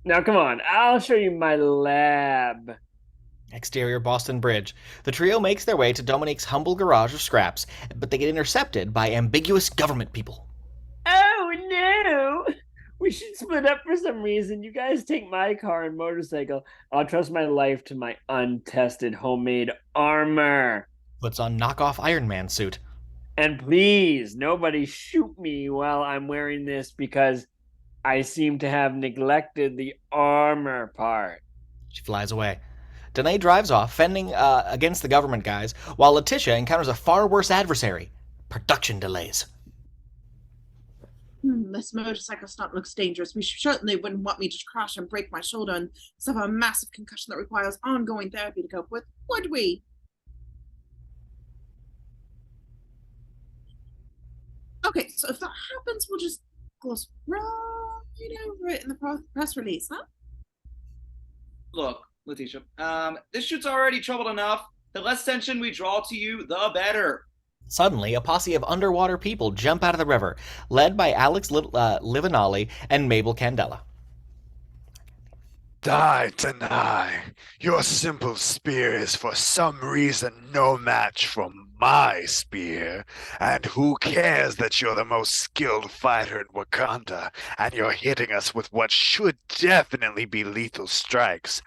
Now, come on, I'll show you my lab. Exterior Boston Bridge. The trio makes their way to Dominique's humble garage of scraps, but they get intercepted by ambiguous government people. Oh no! We should split up for some reason. You guys take my car and motorcycle. I'll trust my life to my untested homemade armor. Puts on knockoff Iron Man suit. And please, nobody shoot me while I'm wearing this because I seem to have neglected the armor part. She flies away. Danae drives off, fending against the government guys, while Letitia encounters a far worse adversary. Production delays. This motorcycle stunt looks dangerous. We certainly wouldn't want me to crash and break my shoulder and suffer a massive concussion that requires ongoing therapy to cope with, would we? Okay, so if that happens, we'll just gloss right over it in the press release, huh? Look, Letitia, this shoot's already troubled enough. The less tension we draw to you, the better. Suddenly, a posse of underwater people jump out of the river, led by Alex Livanali and Mabel Candela. Die, Tenoch. Your simple spear is for some reason no match for my spear. And who cares that you're the most skilled fighter in Wakanda and you're hitting us with what should definitely be lethal strikes?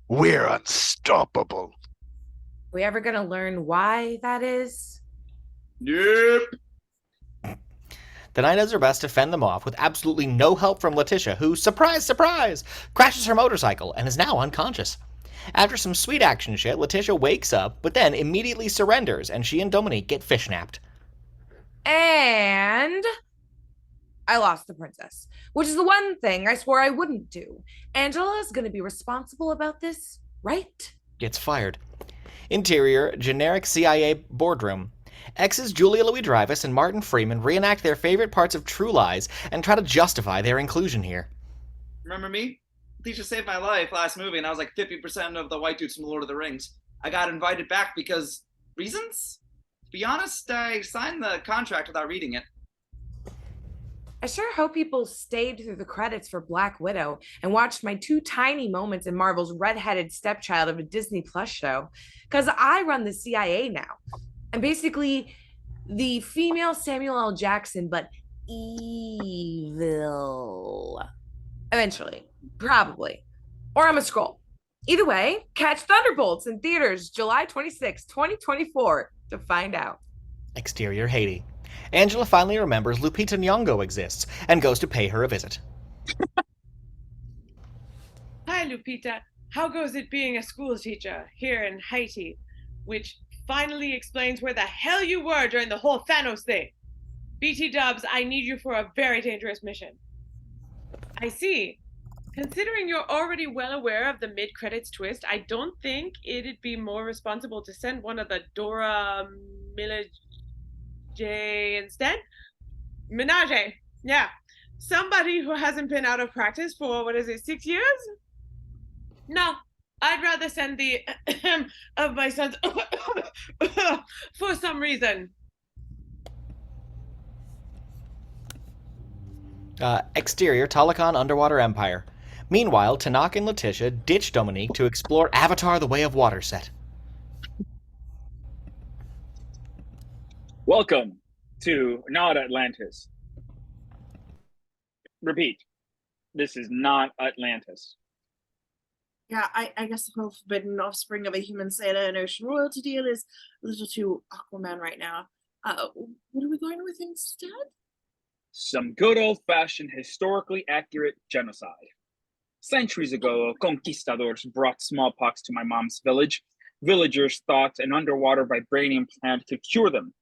We're unstoppable. We ever gonna learn why that is? Yep. Danae does her best to fend them off with absolutely no help from Letitia, who, surprise, surprise, crashes her motorcycle and is now unconscious. After some sweet action shit, Letitia wakes up, but then immediately surrenders, and she and Dominique get fish-napped. And I lost the princess, which is the one thing I swore I wouldn't do. Angela's gonna be responsible about this, right? Gets fired. Interior, generic CIA boardroom. Exes Julia Louis-Dreyfus and Martin Freeman reenact their favorite parts of True Lies and try to justify their inclusion here. Remember me? Letitia saved my life last movie, and I was like 50% of the white dudes from Lord of the Rings. I got invited back because reasons? To be honest, I signed the contract without reading it. I sure hope people stayed through the credits for Black Widow and watched my 2 tiny moments in Marvel's redheaded stepchild of a Disney Plus show, because I run the CIA now. I'm basically the female Samuel L. Jackson, but evil. Eventually. Probably. Or I'm a Skrull. Either way, catch Thunderbolts in theaters July 26, 2024 to find out. Exterior Haiti. Angela finally remembers Lupita Nyong'o exists and goes to pay her a visit. Hi, Lupita. How goes it being a school teacher here in Haiti? Which finally explains where the hell you were during the whole Thanos thing. BT Dubs, I need you for a very dangerous mission. I see. Considering you're already well aware of the mid-credits twist, I don't think it'd be more responsible to send one of the Dora Milaje instead? Menage, yeah. Somebody who hasn't been out of practice for, 6 years? No, I'd rather send the of my sons for some reason. Exterior Talokan Underwater Empire. Meanwhile, Tenoch and Letitia ditch Dominique to explore Avatar: The Way of Water set. Welcome to not Atlantis. Repeat, this is not Atlantis. Yeah, I guess the whole forbidden offspring of a human sailor and ocean royalty deal is a little too Aquaman right now. What are we going with instead? Some good old-fashioned, historically accurate genocide. Centuries ago, conquistadors brought smallpox to my mom's village. Villagers thought an underwater vibranium plant could cure them.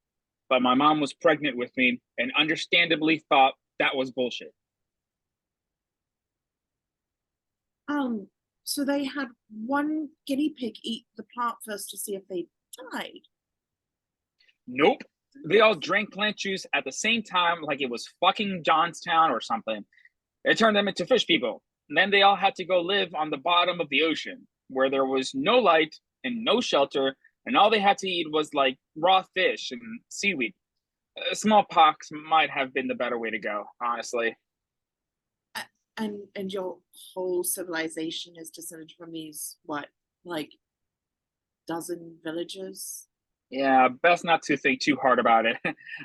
But my mom was pregnant with me and understandably thought that was bullshit. So they had one guinea pig eat the plant first to see if they died. Nope. They all drank plant juice at the same time like it was fucking Johnstown or something. It turned them into fish people. And then they all had to go live on the bottom of the ocean where there was no light and no shelter, and all they had to eat was like raw fish and seaweed. Smallpox might have been the better way to go, honestly. And your whole civilization is descended from these, what, like, dozen villages? Yeah, best not to think too hard about it.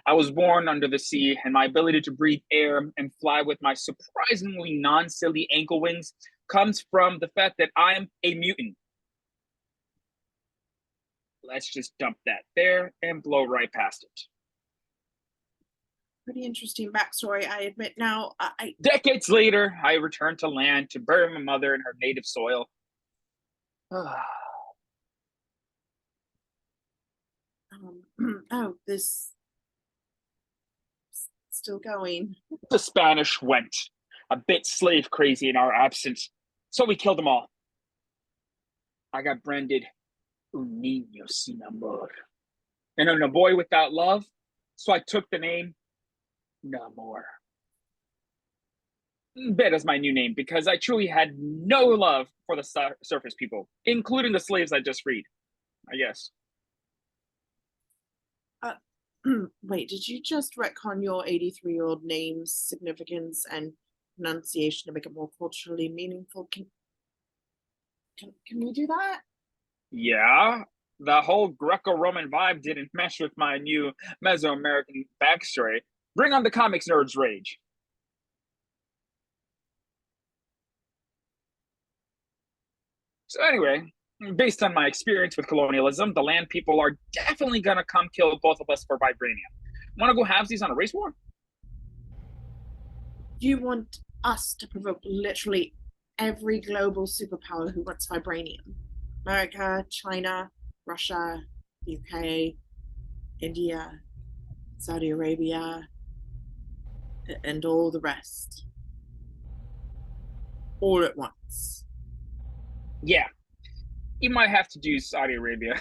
I was born under the sea, and my ability to breathe air and fly with my surprisingly non-silly ankle wings comes from the fact that I'm a mutant. Let's just dump that there and blow right past it. Pretty interesting backstory, I admit. Now, Decades later, I returned to land to bury my mother in her native soil. This still going. The Spanish went a bit slave crazy in our absence, so we killed them all. I got branded Un Niño Sin Amor. And I'm a boy without love, so I took the name Namor. Betta's my new name because I truly had no love for the surface people, including the slaves I just freed, I guess. Wait, did you just retcon your 83-year-old name's significance and pronunciation to make it more culturally meaningful? Can we do that? Yeah, the whole Greco-Roman vibe didn't mesh with my new Mesoamerican backstory. Bring on the comics nerds rage. So anyway, based on my experience with colonialism, the land people are definitely gonna come kill both of us for vibranium. Wanna go halvesies on a race war? You want us to provoke literally every global superpower who wants vibranium? America, China, Russia, UK, India, Saudi Arabia, and all the rest. All at once. Yeah. You might have to do Saudi Arabia.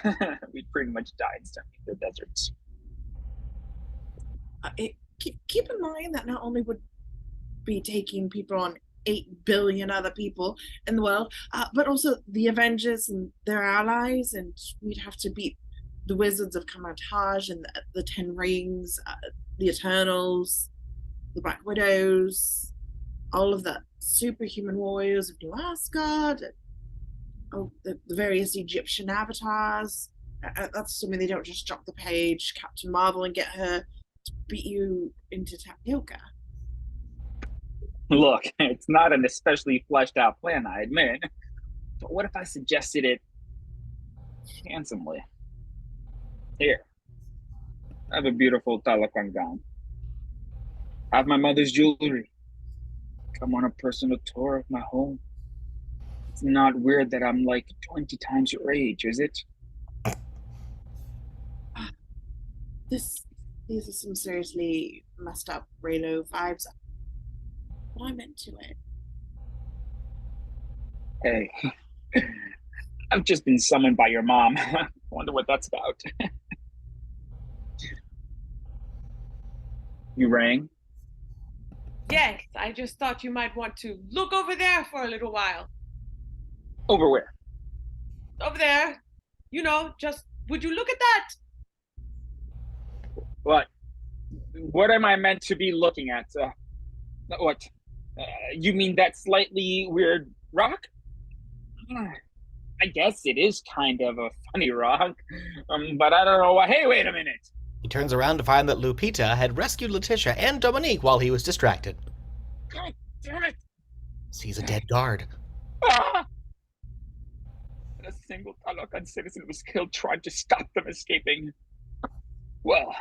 We'd pretty much die instantly in the deserts. Keep in mind that not only would be taking people on 8 billion other people in the world, but also the Avengers and their allies, and we'd have to beat the Wizards of Camouflage and the Ten Rings, the Eternals, the Black Widows, all of the superhuman warriors of New Asgard, the various Egyptian avatars. That's assuming they don't just drop the page Captain Marvel and get her to beat you into tapioca. Look, it's not an especially fleshed out plan, I admit. But what if I suggested it handsomely? Here, I have a beautiful Talakan gown. I have my mother's jewelry. Come on a personal tour of my home. It's not weird that I'm like 20 times your age, is it? These are some seriously messed up Raylo vibes. But I'm into it. Hey, I've just been summoned by your mom. Wonder what that's about. You rang? Yes, I just thought you might want to look over there for a little while. Over where? Over there. You know, just, would you look at that? What? What am I meant to be looking at? What? You mean that slightly weird rock? I guess it is kind of a funny rock, but I don't know why. Hey, wait a minute. He turns around to find that Lupita had rescued Letitia and Dominique while he was distracted. God damn it. Sees a dead guard. Ah! A single Talocan citizen was killed trying to stop them escaping. Well,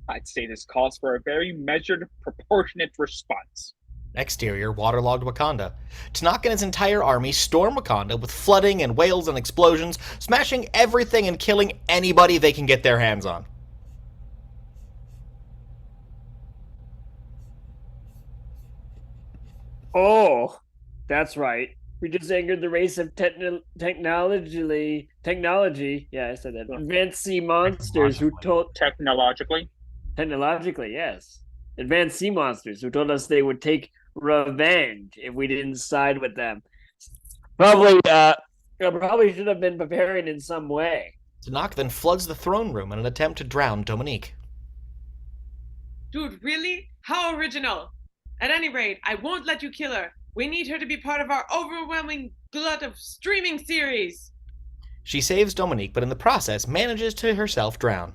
I'd say this calls for a very measured, proportionate response. Exterior, waterlogged Wakanda. Tenoch and his entire army storm Wakanda with flooding and whales and explosions, smashing everything and killing anybody they can get their hands on. Oh, that's right. We just angered the race of technology. Yeah, I said that. Advanced sea monsters who told Technologically. technologically, yes. Advanced sea monsters who told us they would take revenge if we didn't side with them. Probably should have been preparing in some way. Tenoch then floods the throne room in an attempt to drown Dominique. Dude, really? How original. At any rate, I won't let you kill her. We need her to be part of our overwhelming glut of streaming series. She saves Dominique, but in the process manages to herself drown.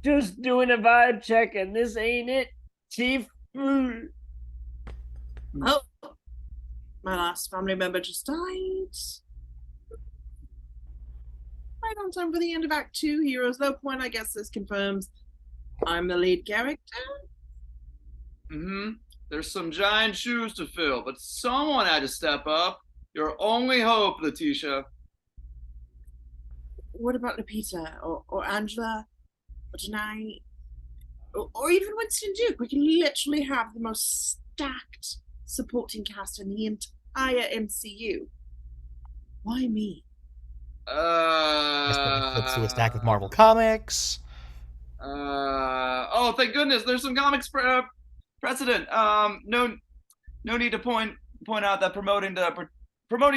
Just doing a vibe check, and this ain't it, Chief. Oh, my last family member just died. Right on time for the end of Act 2. Heroes Low Point. I guess this confirms I'm the lead character. There's some giant shoes to fill, but someone had to step up. Your only hope, Letitia. What about Lupita or Angela or Denai or even Winston Duke? We can literally have the most stacked supporting cast in the entire MCU. Why me? Flips to a stack of Marvel Comics. Oh, thank goodness, there's some comics precedent. No need to point out that promoting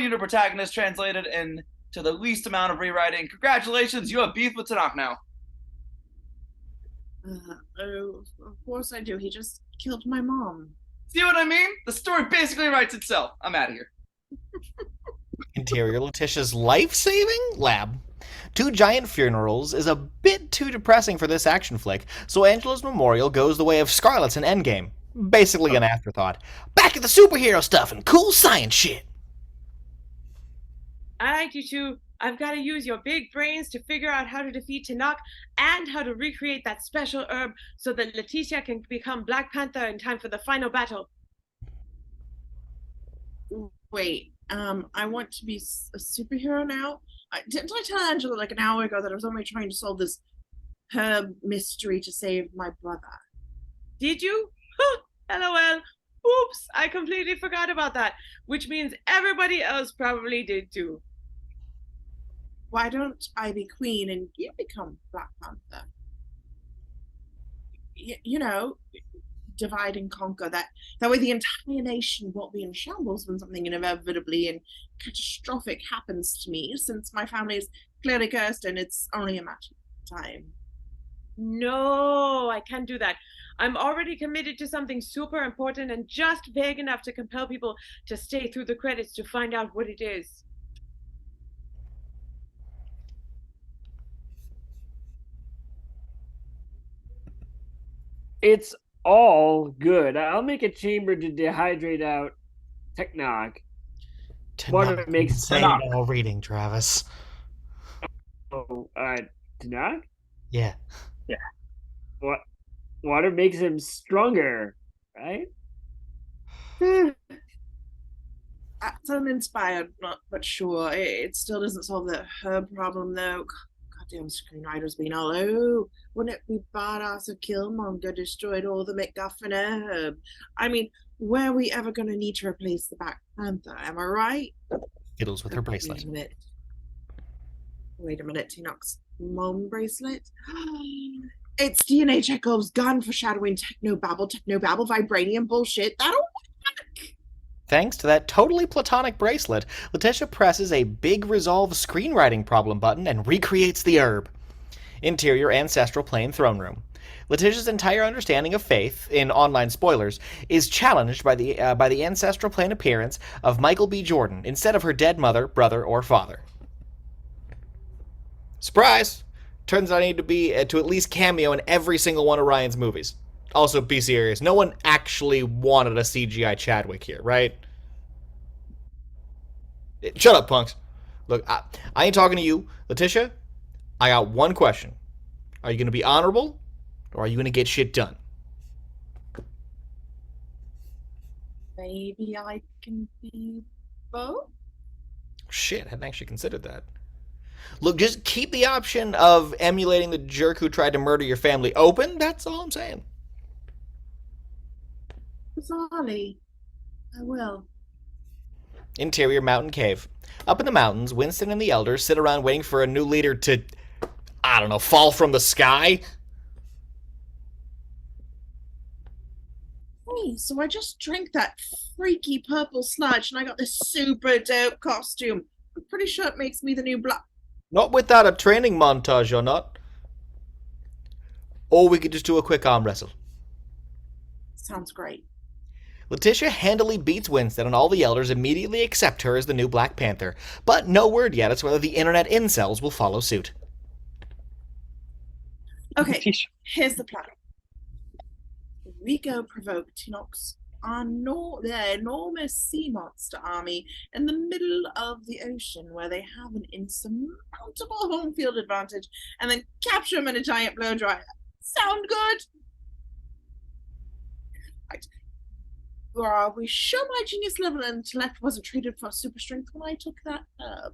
you to protagonist translated into the least amount of rewriting. Congratulations, you have beef with Tenoch now. Oh, of course I do. He just killed my mom. See what I mean? The story basically writes itself. I'm out of here. Interior Letitia's life-saving lab. 2 giant funerals is a bit too depressing for this action flick, so Angela's memorial goes the way of Scarlett's in Endgame. Basically an afterthought. Back to the superhero stuff and cool science shit. I like you two. I've got to use your big brains to figure out how to defeat Tenoch and how to recreate that special herb so that Letitia can become Black Panther in time for the final battle. Wait, I want to be a superhero now? Didn't I tell Angela like an hour ago that I was only trying to solve this herb mystery to save my brother? Did you? LOL. Oops, I completely forgot about that. Which means everybody else probably did too. Why don't I be queen and you become Black Panther? You know, divide and conquer. That way the entire nation won't be in shambles when something inevitably and catastrophic happens to me, since my family is clearly cursed and it's only a matter of time. No, I can't do that. I'm already committed to something super important and just vague enough to compel people to stay through the credits to find out what it is. It's all good. I'll make a chamber to dehydrate out Tenoch. Water makes no reading, Travis. Oh, Tenoch? Yeah. What? Water makes him stronger, right? That's uninspired, but sure. It still doesn't solve the herb problem, though. Goddamn screenwriters being all, oh, wouldn't it be badass if Killmonger destroyed all the MacGuffin herb? I mean, where are we ever going to need to replace the Black Panther? Am I right? Fiddles with her bracelet. Wait a minute, Tenoch's mom bracelet? It's DNA Chekhov's gun for shadowing technobabble, vibranium bullshit. That'll work! Thanks to that totally platonic bracelet, Letitia presses a big resolve screenwriting problem button and recreates the herb. Interior ancestral plane throne room. Letitia's entire understanding of faith, in online spoilers, is challenged by the ancestral plane appearance of Michael B. Jordan instead of her dead mother, brother, or father. Surprise! Turns out I need to be to at least cameo in every single one of Ryan's movies. Also, be serious. No one actually wanted a CGI Chadwick here, right? Shut up, punks. Look, I ain't talking to you. Letitia, I got one question. Are you going to be honorable, or are you going to get shit done? Maybe I can be both? Shit, I hadn't actually considered that. Look, just keep the option of emulating the jerk who tried to murder your family open. That's all I'm saying. Bizarrely, I will. Interior mountain cave. Up in the mountains, Winston and the elders sit around waiting for a new leader to, I don't know, fall from the sky. Hey, so I just drank that freaky purple sludge and I got this super dope costume. I'm pretty sure it makes me the new Black. Not without a training montage, you're not. Or we could just do a quick arm wrestle. Sounds great. Letitia handily beats Winston, and all the elders immediately accept her as the new Black Panther. But no word yet as to whether the internet incels will follow suit. Okay, here's the plan. We go provoke Tenoch's their enormous sea monster army in the middle of the ocean where they have an insurmountable home field advantage and then capture them in a giant blow dryer. Sound good? Right. Are we sure my genius level intellect wasn't treated for super strength when I took that herb?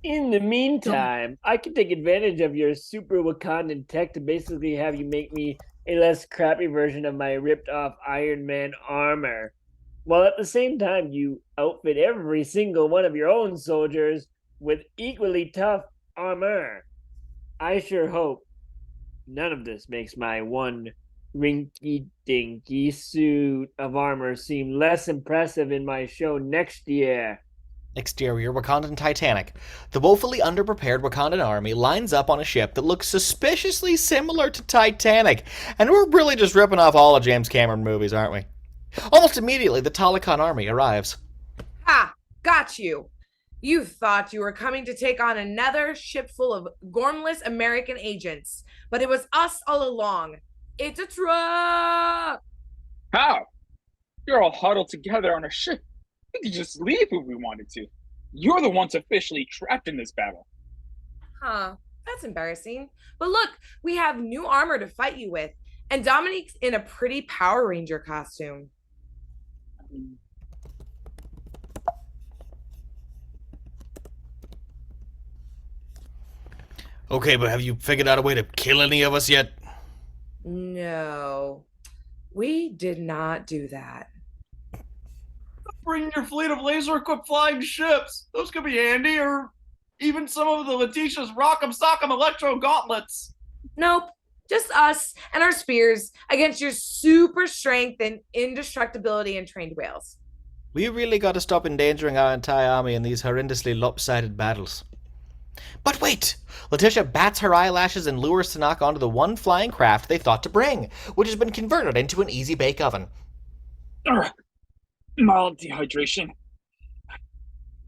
In the meantime, I can take advantage of your super Wakandan tech to basically have you make me a less crappy version of my ripped off Iron Man armor, while at the same time you outfit every single one of your own soldiers with equally tough armor. I sure hope none of this makes my one rinky-dinky suit of armor seem less impressive in my show next year. Exterior Wakandan Titanic. The woefully underprepared Wakandan army lines up on a ship that looks suspiciously similar to Titanic. And we're really just ripping off all of James Cameron movies, aren't we? Almost immediately, the Talokan army arrives. Ha! Got you! You thought you were coming to take on another ship full of gormless American agents, but it was us all along. It's a truck! How? You're all huddled together on a ship. We could just leave if we wanted to. You're the ones officially trapped in this battle. Huh, that's embarrassing. But look, we have new armor to fight you with, and Dominique's in a pretty Power Ranger costume. Okay, but have you figured out a way to kill any of us yet? No, we did not do that. Bring your fleet of laser-equipped flying ships. Those could be handy, or even some of the Letitia's Rock'em Sock'em Electro Gauntlets. Nope, just us and our spears against your super strength and indestructibility and trained whales. We really got to stop endangering our entire army in these horrendously lopsided battles. But wait! Letitia bats her eyelashes and lures Tenoch onto the one flying craft they thought to bring, which has been converted into an easy bake oven. Mild dehydration.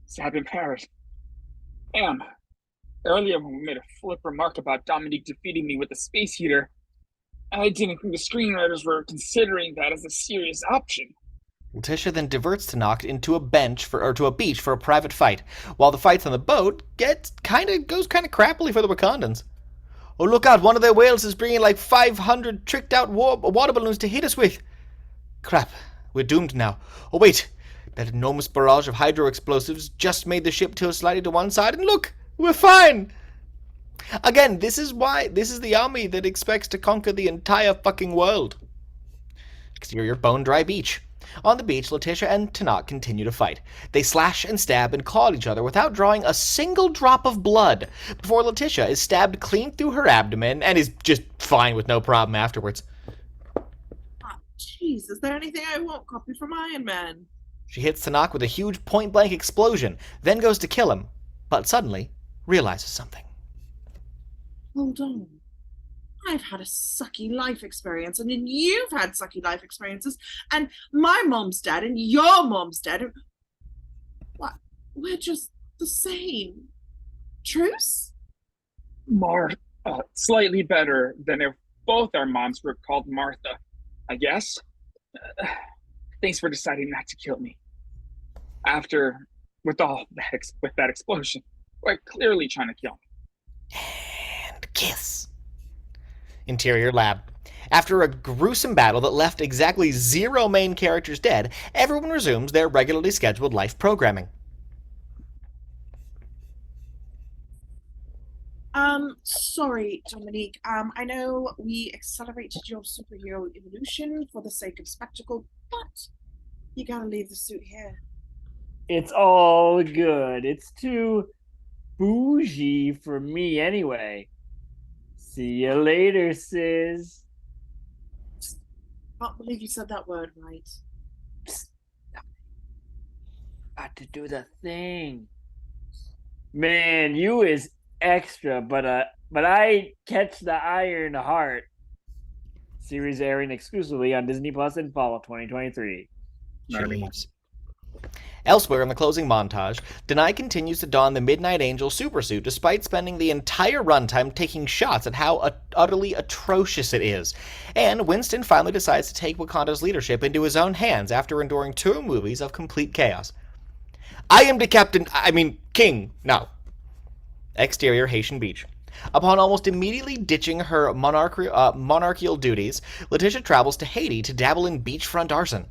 Sad in Paris. Earlier when we made a flip remark about Dominique defeating me with a space heater, I didn't think the screenwriters were considering that as a serious option. Letitia then diverts Tenoch into a beach for a private fight, while the fights on the boat goes kind of crappily for the Wakandans. Oh, look out, one of their whales is bringing like 500 tricked out water balloons to hit us with. Crap, we're doomed now. Oh wait, that enormous barrage of hydro explosives just made the ship tilt slightly to one side, and look, we're fine. Again, this is the army that expects to conquer the entire fucking world. Exterior Bone Dry Beach. On the beach, Letitia and Tenoch continue to fight. They slash and stab and claw at each other without drawing a single drop of blood, before Letitia is stabbed clean through her abdomen and is just fine with no problem afterwards. Jeez, is there anything I won't copy from Iron Man? She hits Tenoch with a huge point-blank explosion, then goes to kill him, but suddenly realizes something. Hold on. I've had a sucky life experience, and then you've had sucky life experiences, and my mom's dead, and your mom's dead. And what? We're just the same. Truce? Slightly better than if both our moms were called Martha, I guess. Thanks for deciding not to kill me. With that explosion, we're clearly trying to kill me. And kiss. Interior lab. After a gruesome battle that left exactly 0 main characters dead, everyone resumes their regularly scheduled life programming. Sorry, Dominique. I know we accelerated your superhero evolution for the sake of spectacle, but you gotta leave the suit here. It's all good. It's too bougie for me anyway. See you later, sis. Can't believe you said that word right. Got to do the thing. Man, you is extra, but I catch the Iron Heart. Series airing exclusively on Disney Plus in fall of 2023. Jeez. Elsewhere in the closing montage, Denai continues to don the Midnight Angel supersuit despite spending the entire runtime taking shots at how utterly atrocious it is. And Winston finally decides to take Wakanda's leadership into his own hands after enduring 2 movies of complete chaos. I am the king now. Exterior Haitian Beach. Upon almost immediately ditching her monarchical duties, Letitia travels to Haiti to dabble in beachfront arson.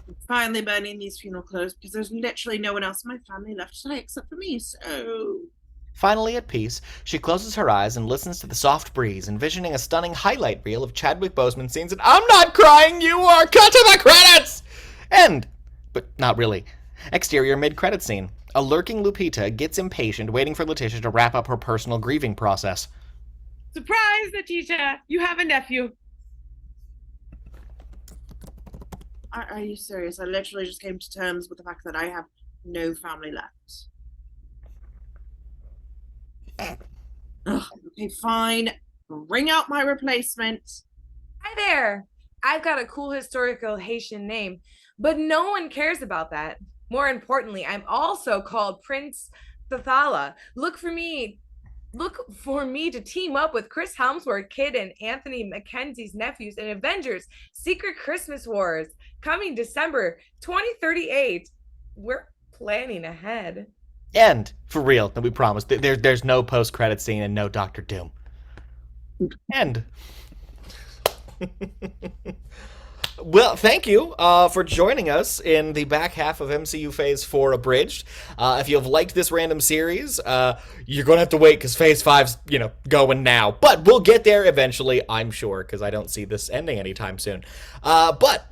I'm finally burning these funeral clothes because there's literally no one else in my family left today except for me, so... Finally at peace, she closes her eyes and listens to the soft breeze, envisioning a stunning highlight reel of Chadwick Boseman scenes and I'm not crying, you are! Cut to the credits! End! But not really. Exterior mid-credit scene. A lurking Lupita gets impatient, waiting for Letitia to wrap up her personal grieving process. Surprise, Letitia! You have a nephew. Are you serious? I literally just came to terms with the fact that I have no family left. Ugh, okay, fine. Bring out my replacement. Hi there. I've got a cool historical Haitian name, but no one cares about that. More importantly, I'm also called Prince Thathala. Look for me to team up with Chris Helmsworth Kid and Anthony Mackenzie's nephews in Avengers Secret Christmas Wars, coming December 2038. We're planning ahead. And for real, we promise. There's no post-credit scene and no Doctor Doom. End. Well, thank you for joining us in the back half of MCU Phase 4 Abridged. If you have liked this random series, you're going to have to wait because Phase 5's, going now. But we'll get there eventually, I'm sure, because I don't see this ending anytime soon. But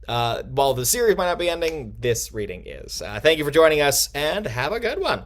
while the series might not be ending, this reading is. Thank you for joining us, and have a good one.